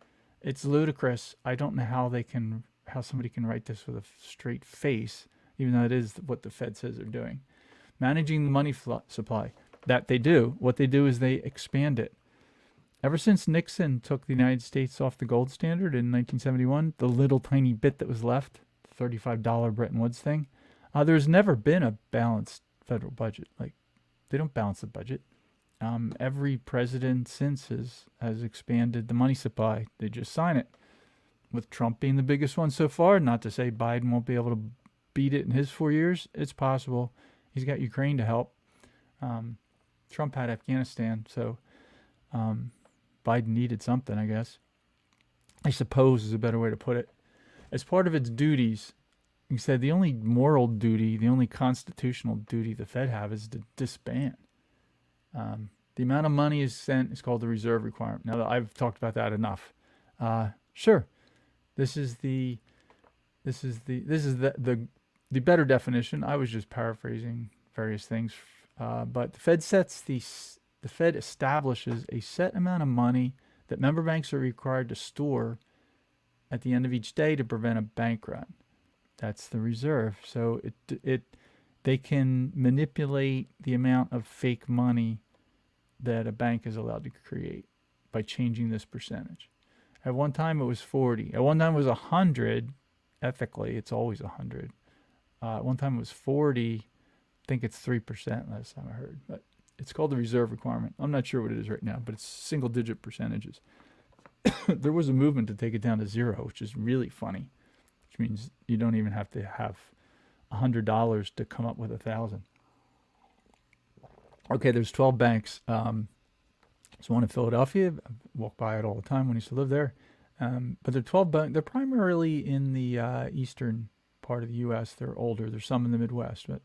It's ludicrous. I don't know how somebody can write this with a straight face, even though it is what the Fed says they're doing. Managing the money supply. That they do. What they do is they expand it. Ever since Nixon took the United States off the gold standard in 1971, the little tiny bit that was left, the $35 Bretton Woods thing, there's never been a balanced federal budget. Like, they don't balance the budget. Every president since has expanded the money supply. They just sign it. With Trump being the biggest one so far, not to say Biden won't be able to beat it in his 4 years? It's possible. He's got Ukraine to help. Trump had Afghanistan, so Biden needed something, I guess. I suppose is a better way to put it. As part of its duties, he said the only moral duty, the only constitutional duty the Fed have is to disband. The amount of money is sent is called the reserve requirement. Now, I've talked about that enough. Sure, this is the better definition. I was just paraphrasing various things, but the Fed establishes a set amount of money that member banks are required to store at the end of each day to prevent a bank run. That's the reserve. So they can manipulate the amount of fake money that a bank is allowed to create by changing this percentage. At one time it was 40. At one time it was 100. Ethically, it's always 100. At one time it was 40. I think it's 3% last time I heard. But it's called the reserve requirement. I'm not sure what it is right now, but it's single-digit percentages. There was a movement to take it down to 0, which is really funny, which means you don't even have to have $100 to come up with 1,000. Okay, there's 12 banks. There's one in Philadelphia. I walk by it all the time when I used to live there. But they're 12 banks. They're primarily in the eastern part of the U.S. They're older. There's some in the Midwest. But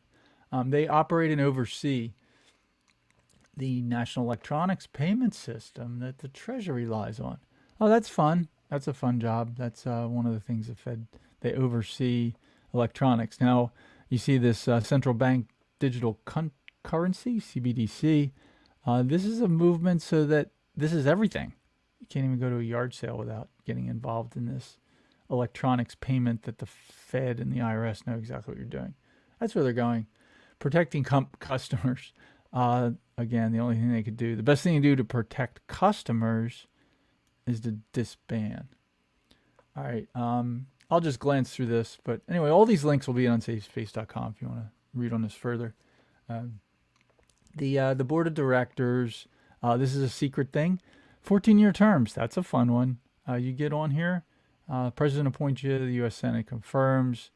they operate and oversee the national electronics payment system that the Treasury relies on. Oh, that's fun. That's a fun job. That's one of the things the Fed, they oversee electronics. Now, you see this central bank digital currency, CBDC. This is a movement so that this is everything. You can't even go to a yard sale without getting involved in this electronics payment that the Fed and the IRS know exactly what you're doing. That's where they're going. Protecting customers. Again, the only thing they could do, the best thing to do to protect customers is to disband. All right. I'll just glance through this. But anyway, all these links will be at unsafespace.com if you want to read on this further. The board of directors, this is a secret thing. 14-year terms. That's a fun one. You get on here. President appoints you. The U.S. Senate confirms.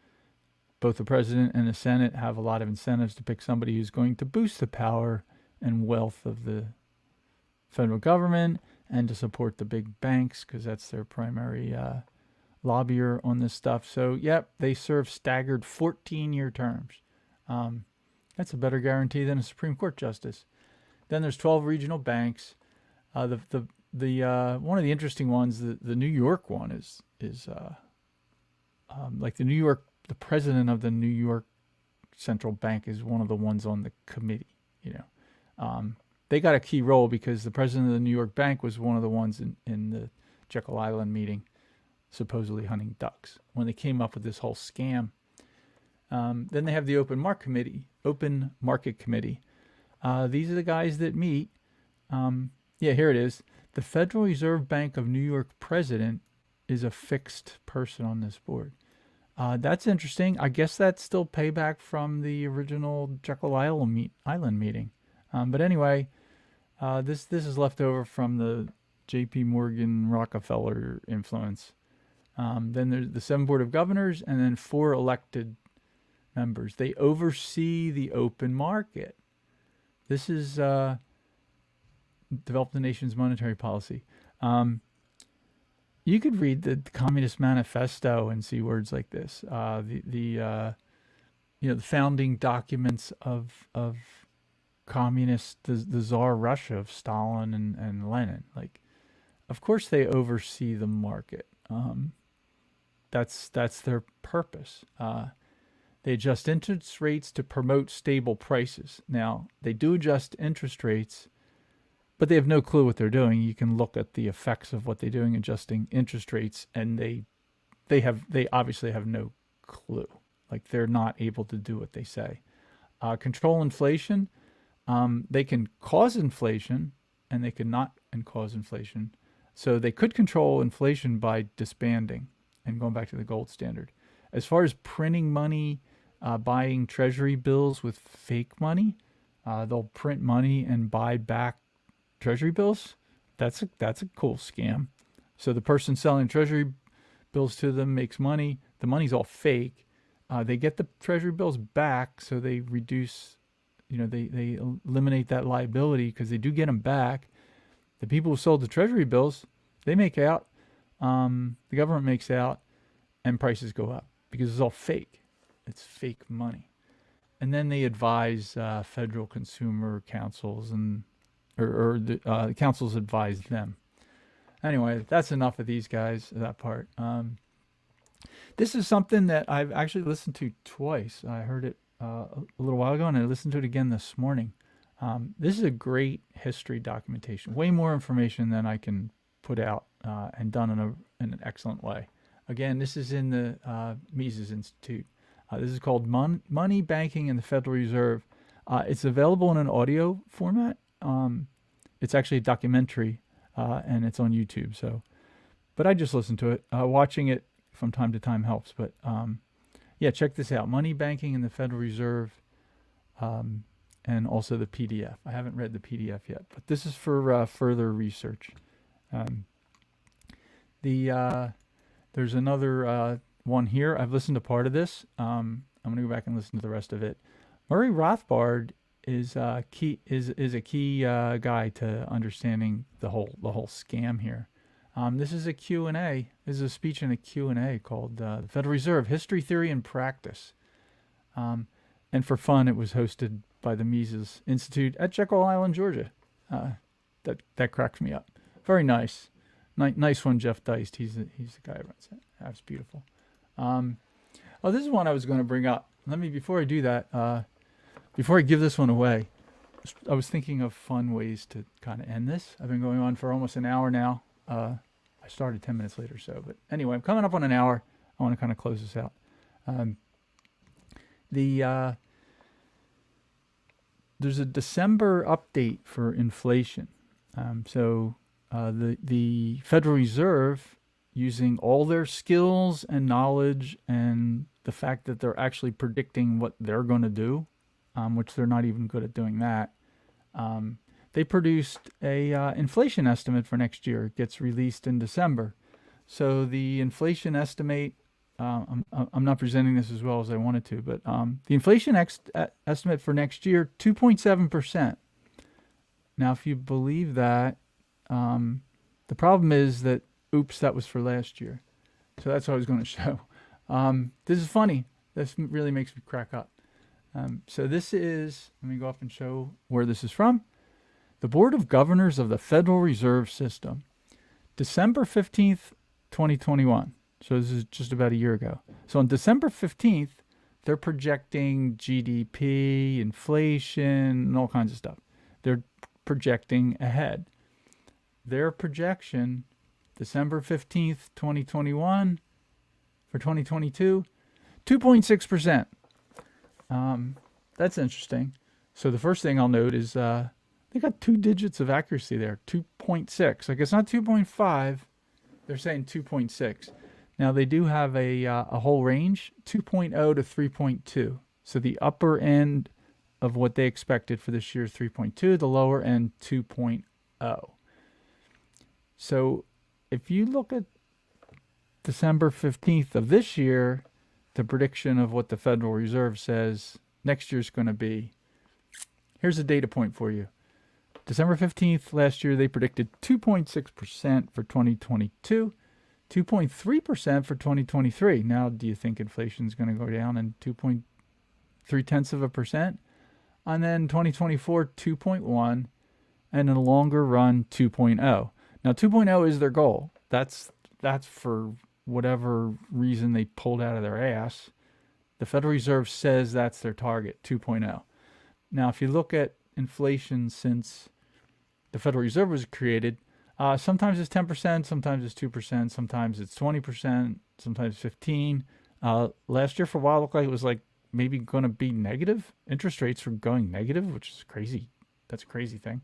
Both the president and the Senate have a lot of incentives to pick somebody who's going to boost the power and wealth of the federal government and to support the big banks because that's their primary lobbyer on this stuff. So, yep, they serve staggered 14-year terms. That's a better guarantee than a Supreme Court justice. Then there's 12 regional banks. The one of the interesting ones, the New York one is like the president of the New York Central Bank is one of the ones on the committee. They got a key role because the president of the New York Bank was one of the ones in the Jekyll Island meeting, supposedly hunting ducks when they came up with this whole scam. Then they have the Open Market Committee. These are the guys that meet. Here it is. The Federal Reserve Bank of New York president is a fixed person on this board. That's interesting. I guess that's still payback from the original Jekyll Island meeting. But anyway, this is left over from the J.P. Morgan Rockefeller influence. Then there's the 7 board of governors and then 4 elected members. They oversee the open market. This is develop the nation's monetary policy. You could read the Communist Manifesto and see words like this. The founding documents of communist, the Tsar Russia of Stalin and Lenin. Like, of course they oversee the market. That's their purpose. They adjust interest rates to promote stable prices. Now, they do adjust interest rates, but they have no clue what they're doing. You can look at the effects of what they're doing, adjusting interest rates, and they obviously have no clue. Like, they're not able to do what they say. Control inflation. They can cause inflation, and they can not cause inflation. So they could control inflation by disbanding and going back to the gold standard. As far as printing money, buying treasury bills with fake money, they'll print money and buy back treasury bills. That's a cool scam. So the person selling treasury bills to them makes money. The money's all fake. They get the treasury bills back, so they reduce, they eliminate that liability because they do get them back. The people who sold the treasury bills, they make out. The government makes out, and prices go up because it's all fake. It's fake money. And then they advise federal consumer councils, or the councils advise them. Anyway, that's enough of these guys, that part. This is something that I've actually listened to twice. I heard it a little while ago, and I listened to it again this morning. This is a great history documentation. Way more information than I can put out, and done in an excellent way. Again, this is in the Mises Institute. This is called Money, Banking, and the Federal Reserve. It's available in an audio format. It's actually a documentary, and it's on YouTube. But I just listen to it. Watching it from time to time helps. But yeah, check this out: Money, Banking, and the Federal Reserve, and also the PDF. I haven't read the PDF yet, but this is for further research. There's another one here. I've listened to part of this. I'm going to go back and listen to the rest of it. Murray Rothbard is a key guy to understanding the whole scam here. This is a Q&A. This is a speech in a Q&A called The Federal Reserve, History, Theory, and Practice. And for fun, it was hosted by the Mises Institute at Jekyll Island, Georgia. That cracks me up. Very nice. Nice one, Jeff Deist. He's the guy who runs it. That's beautiful. This is one I was going to bring up. Before I do that, before I give this one away, I was thinking of fun ways to kind of end this. I've been going on for almost an hour now. I started 10 minutes later, but anyway, I'm coming up on an hour. I want to kind of close this out. There's a December update for inflation. The Federal Reserve, using all their skills and knowledge and the fact that they're actually predicting what they're going to do, which they're not even good at doing that, they produced a inflation estimate for next year. It gets released in December. So the inflation estimate, I'm not presenting this as well as I wanted to, but the inflation estimate for next year, 2.7%. Now, if you believe that, the problem is that, oops, that was for last year. So that's what I was going to show. This is funny. This really makes me crack up. So this is, let me go up and show where this is from. The Board of Governors of the Federal Reserve System, December 15th, 2021. So this is just about a year ago. So on December 15th, they're projecting GDP, inflation, and all kinds of stuff. They're projecting ahead. Their projection, December 15th, 2021, for 2022, 2.6%. That's interesting. So the first thing I'll note is they got 2 digits of accuracy there, 2.6. Like, it's not 2.5. They're saying 2.6. Now, they do have a whole range, 2.0 to 3.2. So the upper end of what they expected for this year is 3.2, the lower end 2.0. So if you look at December 15th of this year, the prediction of what the Federal Reserve says next year's going to be, here's a data point for you. December 15th last year, they predicted 2.6% for 2022, 2.3% for 2023. Now, do you think inflation is going to go down in 2.3%? And then 2024, 2.1, and in the longer run, 2.0. Now, 2.0 is their goal. That's for whatever reason they pulled out of their ass. The Federal Reserve says that's their target, 2.0. Now, if you look at inflation since the Federal Reserve was created, sometimes it's 10%, sometimes it's 2%, sometimes it's 20%, sometimes 15%. Last year, for a while, it looked like it was like maybe going to be negative. Interest rates were going negative, which is crazy. That's a crazy thing.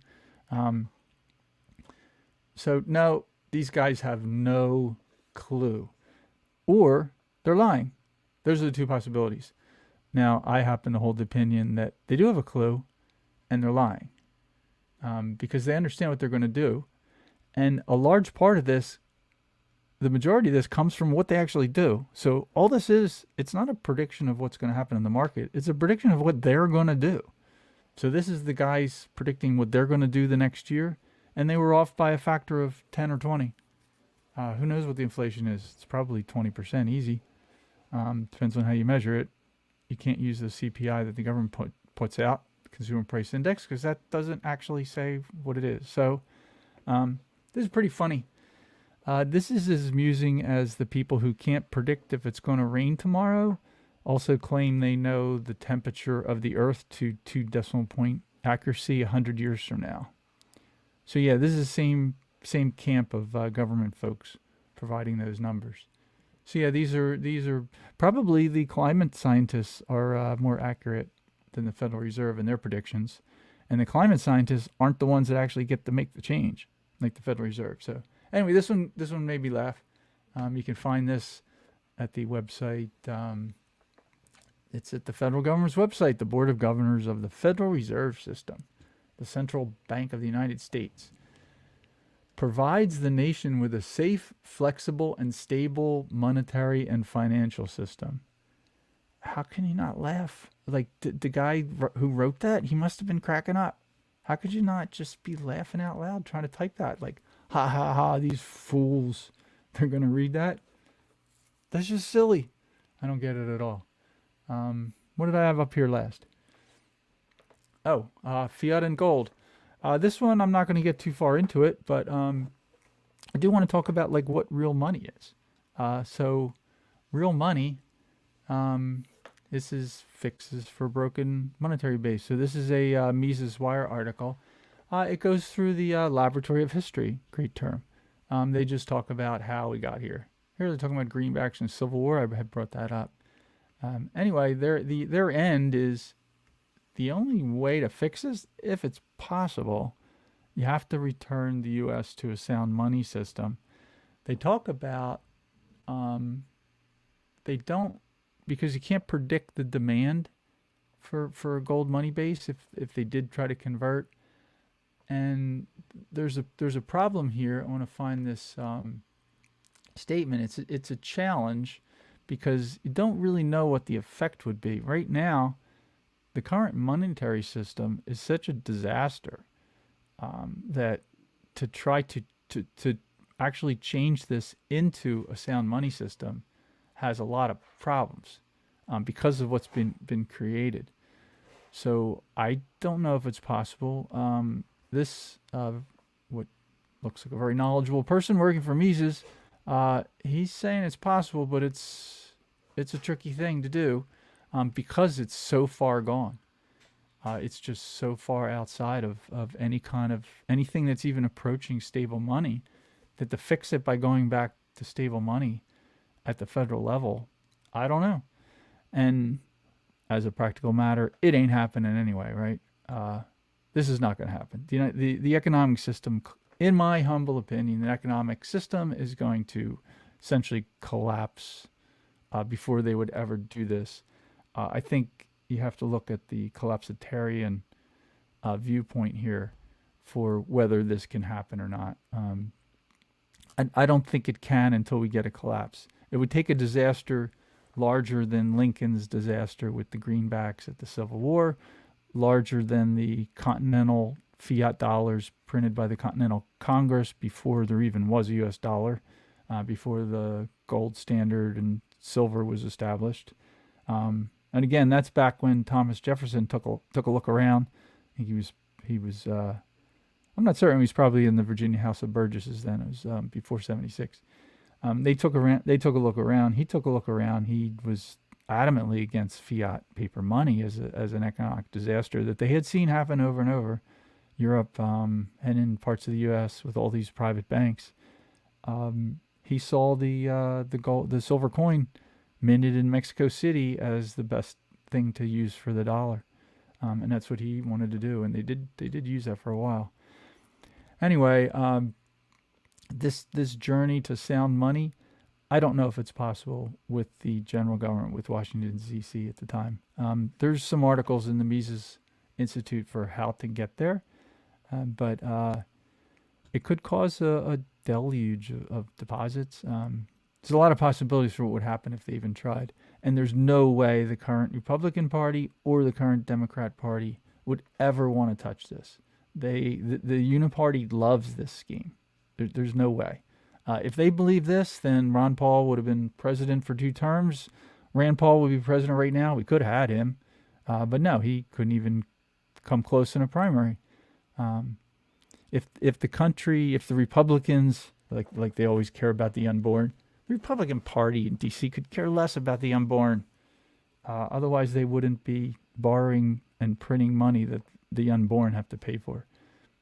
So, no, these guys have no clue. Or they're lying. Those are the two possibilities. Now, I happen to hold the opinion that they do have a clue and they're lying, because they understand what they're going to do. And a large part of this the majority of this comes from what they actually do. So all this is, it's not a prediction of what's going to happen in the market. It's a prediction of what they're going to do. So this is the guys predicting what they're going to do the next year, and they were off by a factor of 10 or 20. Who knows what the inflation is? It's probably 20% easy. Depends on how you measure it. You can't use the CPI that the government puts out, Consumer Price Index, because that doesn't actually say what it is. So this is pretty funny. This is as amusing as the people who can't predict if it's going to rain tomorrow also claim they know the temperature of the Earth to 2 decimal point accuracy 100 years from now. So yeah, this is the same camp of government folks providing those numbers. So yeah, these are probably the climate scientists are more accurate than the Federal Reserve in their predictions, and the climate scientists aren't the ones that actually get to make the change, like the Federal Reserve. So anyway, this one made me laugh. You can find this at the website. It's at the federal government's website, the Board of Governors of the Federal Reserve System, the Central Bank of the United States, provides the nation with a safe, flexible, and stable monetary and financial system. How can you not laugh? Like the guy who wrote that, he must have been cracking up. How could you not just be laughing out loud trying to type that? Like, ha ha ha, these fools, they're going to read that? That's just silly. I don't get it at all. What did I have up here last? Oh, fiat and gold. This one, I'm not going to get too far into it, but I do want to talk about like what real money is. So real money, this is fixes for broken monetary base. So this is a Mises Wire article. It goes through the laboratory of history, great term. They just talk about how we got here. Here they're talking about greenbacks and Civil War. I had brought that up. Anyway, their end is the only way to fix this, if it's possible, you have to return the U.S. to a sound money system. They talk about they don't, because you can't predict the demand for a gold money base if they did try to convert. And there's a problem here. I want to find this statement. It's a challenge because you don't really know what the effect would be. Right now, the current monetary system is such a disaster that to try to actually change this into a sound money system has a lot of problems because of what's been created. So I don't know if it's possible. This what looks like a very knowledgeable person working for Mises, he's saying it's possible, but it's a tricky thing to do because it's so far gone. It's just so far outside of any kind of anything that's even approaching stable money that to fix it by going back to stable money at the federal level, I don't know. And as a practical matter, it ain't happening anyway, right? This is not going to happen. The economic system, in my humble opinion, the economic system is going to essentially collapse before they would ever do this. I think you have to look at the collapsitarian viewpoint here for whether this can happen or not. I don't think it can until we get a collapse. It would take a disaster larger than Lincoln's disaster with the greenbacks at the Civil War, larger than the continental fiat dollars printed by the Continental Congress before there even was a U.S. dollar, before the gold standard and silver was established. And again, that's back when Thomas Jefferson took a look around. I think he was I'm not certain. He was probably in the Virginia House of Burgesses then. It was before '76. They took a look around. He took a look around. He was adamantly against fiat paper money as an economic disaster that they had seen happen over and over, Europe and in parts of the U.S. with all these private banks. He saw the silver coin minted in Mexico City as the best thing to use for the dollar, and that's what he wanted to do. And they did use that for a while. Anyway, this journey to sound money, I don't know if it's possible with the general government, with Washington, D.C. at the time. There's some articles in the Mises Institute for how to get there, but it could cause a deluge of deposits. There's a lot of possibilities for what would happen if they even tried. And there's no way the current Republican Party or the current Democrat Party would ever want to touch this. The Uniparty loves this scheme. There's no way. If they believe this, then Ron Paul would have been president for 2 terms. Rand Paul would be president right now. We could have had him. But no, he couldn't even come close in a primary. If the Republicans, like they always care about the unborn, the Republican Party in D.C. could care less about the unborn. Otherwise, they wouldn't be borrowing and printing money that the unborn have to pay for.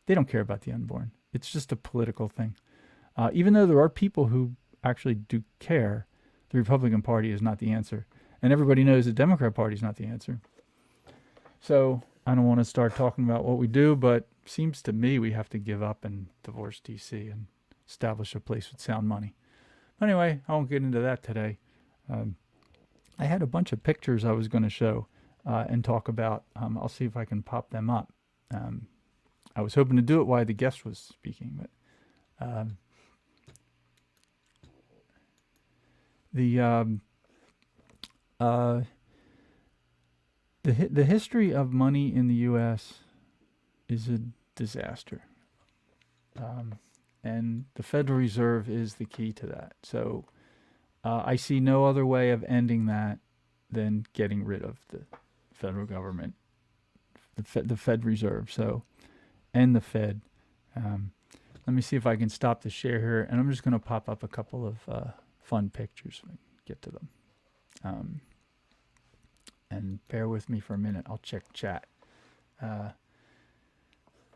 They don't care about the unborn. It's just a political thing. Even though there are people who actually do care, the Republican Party is not the answer. And everybody knows the Democrat Party is not the answer. So I don't want to start talking about what we do, but it seems to me we have to give up and divorce D.C. and establish a place with sound money. Anyway, I won't get into that today. I had a bunch of pictures I was going to show and talk about. I'll see if I can pop them up. I was hoping to do it while the guest was speaking, but the history of money in the U.S. is a disaster. And the Federal Reserve is the key to that. So I see no other way of ending that than getting rid of the federal government, the Fed Reserve. So, and the Fed. Let me see if I can stop the share here, and I'm just going to pop up a couple of fun pictures when we get to them. And bear with me for a minute. I'll check chat.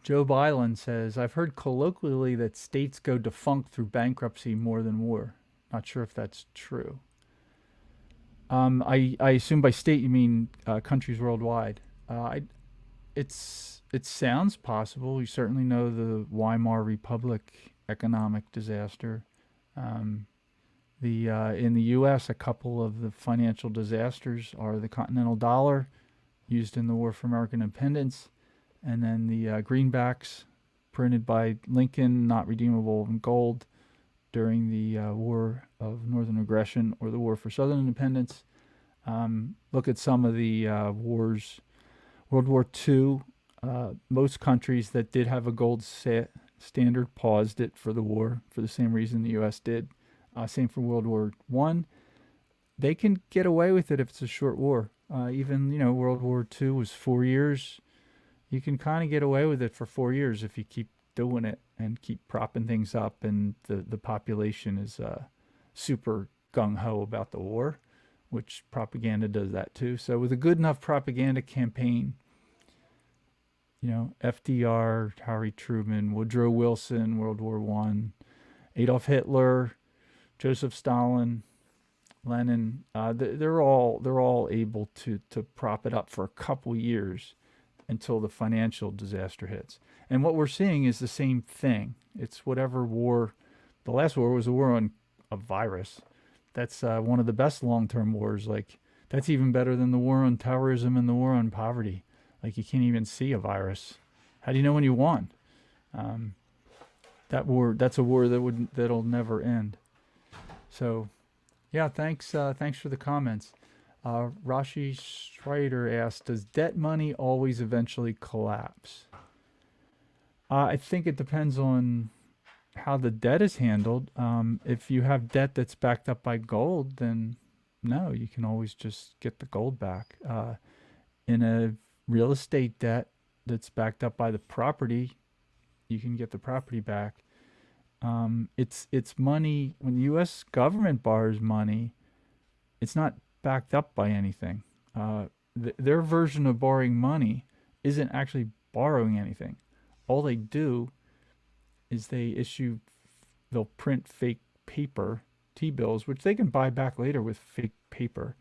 Joe Byland says, I've heard colloquially that states go defunct through bankruptcy more than war. Not sure if that's true. I assume by state you mean countries worldwide. It sounds possible. You certainly know the Weimar Republic economic disaster. In the U.S., a couple of the financial disasters are the Continental Dollar, used in the War for American Independence, and then the greenbacks printed by Lincoln, not redeemable in gold, during the War of Northern Aggression or the War for Southern Independence. Look at some of the wars. World War II, most countries that did have a gold standard paused it for the war for the same reason the U.S. did. Same for World War I. They can get away with it if it's a short war. Even, World War II was 4 years. You can kind of get away with it for 4 years if you keep doing it and keep propping things up, and the population is super gung-ho about the war, which propaganda does that too. So with a good enough propaganda campaign, FDR, Harry Truman, Woodrow Wilson, World War I, Adolf Hitler, Joseph Stalin, Lenin, they're all able to prop it up for a couple years until the financial disaster hits. And what we're seeing is the same thing. It's whatever war. The last war was a war on a virus. That's one of the best long-term wars. Like, that's even better than the war on terrorism and the war on poverty. Like, you can't even see a virus. How do you know when you won? That's a war that'll never end. So, yeah, thanks for the comments. Rashi Schreider asked, does debt money always eventually collapse? I think it depends on how the debt is handled. If you have debt that's backed up by gold, then no, you can always just get the gold back. In a real estate debt that's backed up by the property, you can get the property back. It's money. When the U.S. government borrows money, it's not backed up by anything. Their version of borrowing money isn't actually borrowing anything. All they do is they'll print fake paper, T-bills, which they can buy back later with fake paper.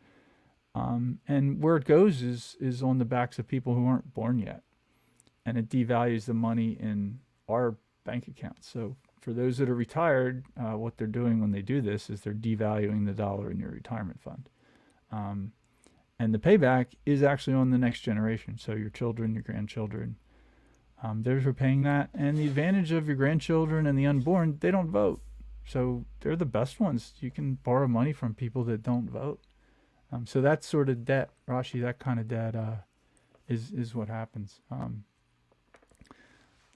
And where it goes is on the backs of people who aren't born yet. And it devalues the money in our bank accounts. So for those that are retired, what they're doing when they do this is they're devaluing the dollar in your retirement fund. And the payback is actually on the next generation. So your children, your grandchildren. Theirs are paying that. And the advantage of your grandchildren and the unborn, they don't vote. So they're the best ones. You can borrow money from people that don't vote. So that sort of debt, Rashi, that kind of debt is what happens.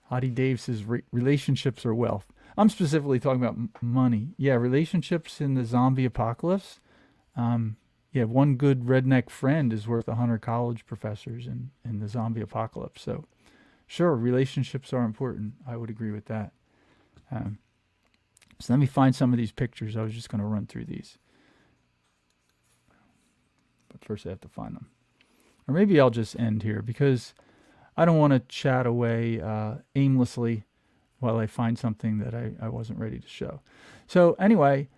Hadi Dave says relationships are wealth. I'm specifically talking about money. Yeah, relationships in the zombie apocalypse. Yeah, one good redneck friend is worth 100 college professors in the zombie apocalypse. So sure, relationships are important. I would agree with that. So let me find some of these pictures. I was just going to run through these. But first I have to find them. Or maybe I'll just end here because I don't want to chat away aimlessly while I find something that I wasn't ready to show. So anyway,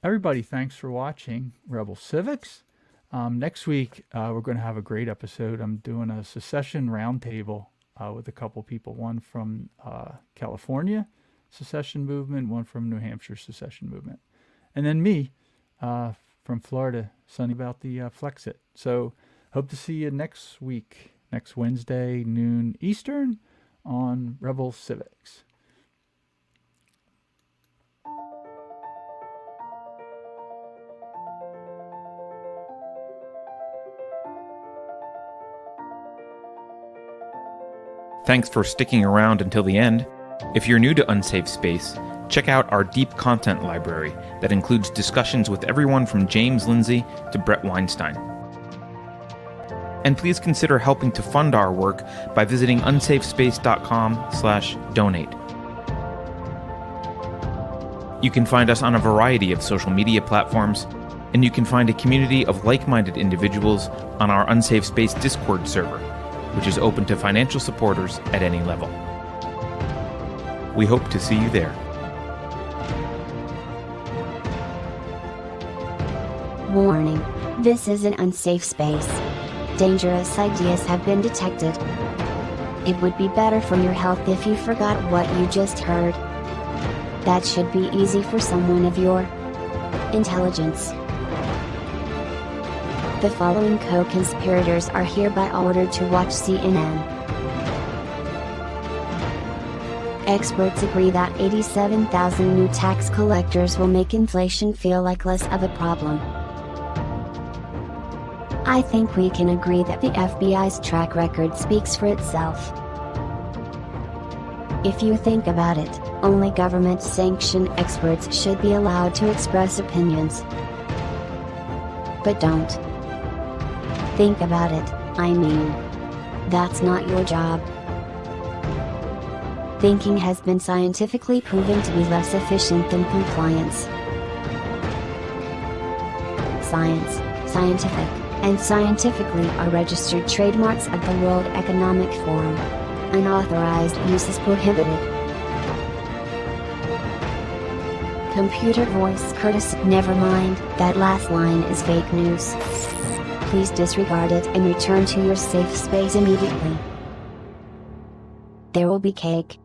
everybody, thanks for watching Rebel Civics. Next week, we're going to have a great episode. I'm doing a secession roundtable with a couple people, one from California secession movement, one from New Hampshire secession movement, and then me from Florida, sunny about the Flexit. So hope to see you next week, next Wednesday, noon Eastern on Rebel Civics. Thanks for sticking around until the end. If you're new to Unsafe Space, check out our deep content library that includes discussions with everyone from James Lindsay to Brett Weinstein. And please consider helping to fund our work by visiting unsafespace.com/donate. You can find us on a variety of social media platforms, and you can find a community of like-minded individuals on our Unsafe Space Discord server, which is open to financial supporters at any level. We hope to see you there. Warning. This is an unsafe space. Dangerous ideas have been detected. It would be better for your health if you forgot what you just heard. That should be easy for someone of your intelligence. The following co-conspirators are hereby ordered to watch CNN. Experts agree that 87,000 new tax collectors will make inflation feel like less of a problem. I think we can agree that the FBI's track record speaks for itself. If you think about it, only government-sanctioned experts should be allowed to express opinions. But don't. Think about it, I mean. That's not your job. Thinking has been scientifically proven to be less efficient than compliance. Science, scientific, and scientifically are registered trademarks of the World Economic Forum. Unauthorized use is prohibited. Computer voice courtesy. Never mind, that last line is fake news. Please disregard it and return to your safe space immediately. There will be cake.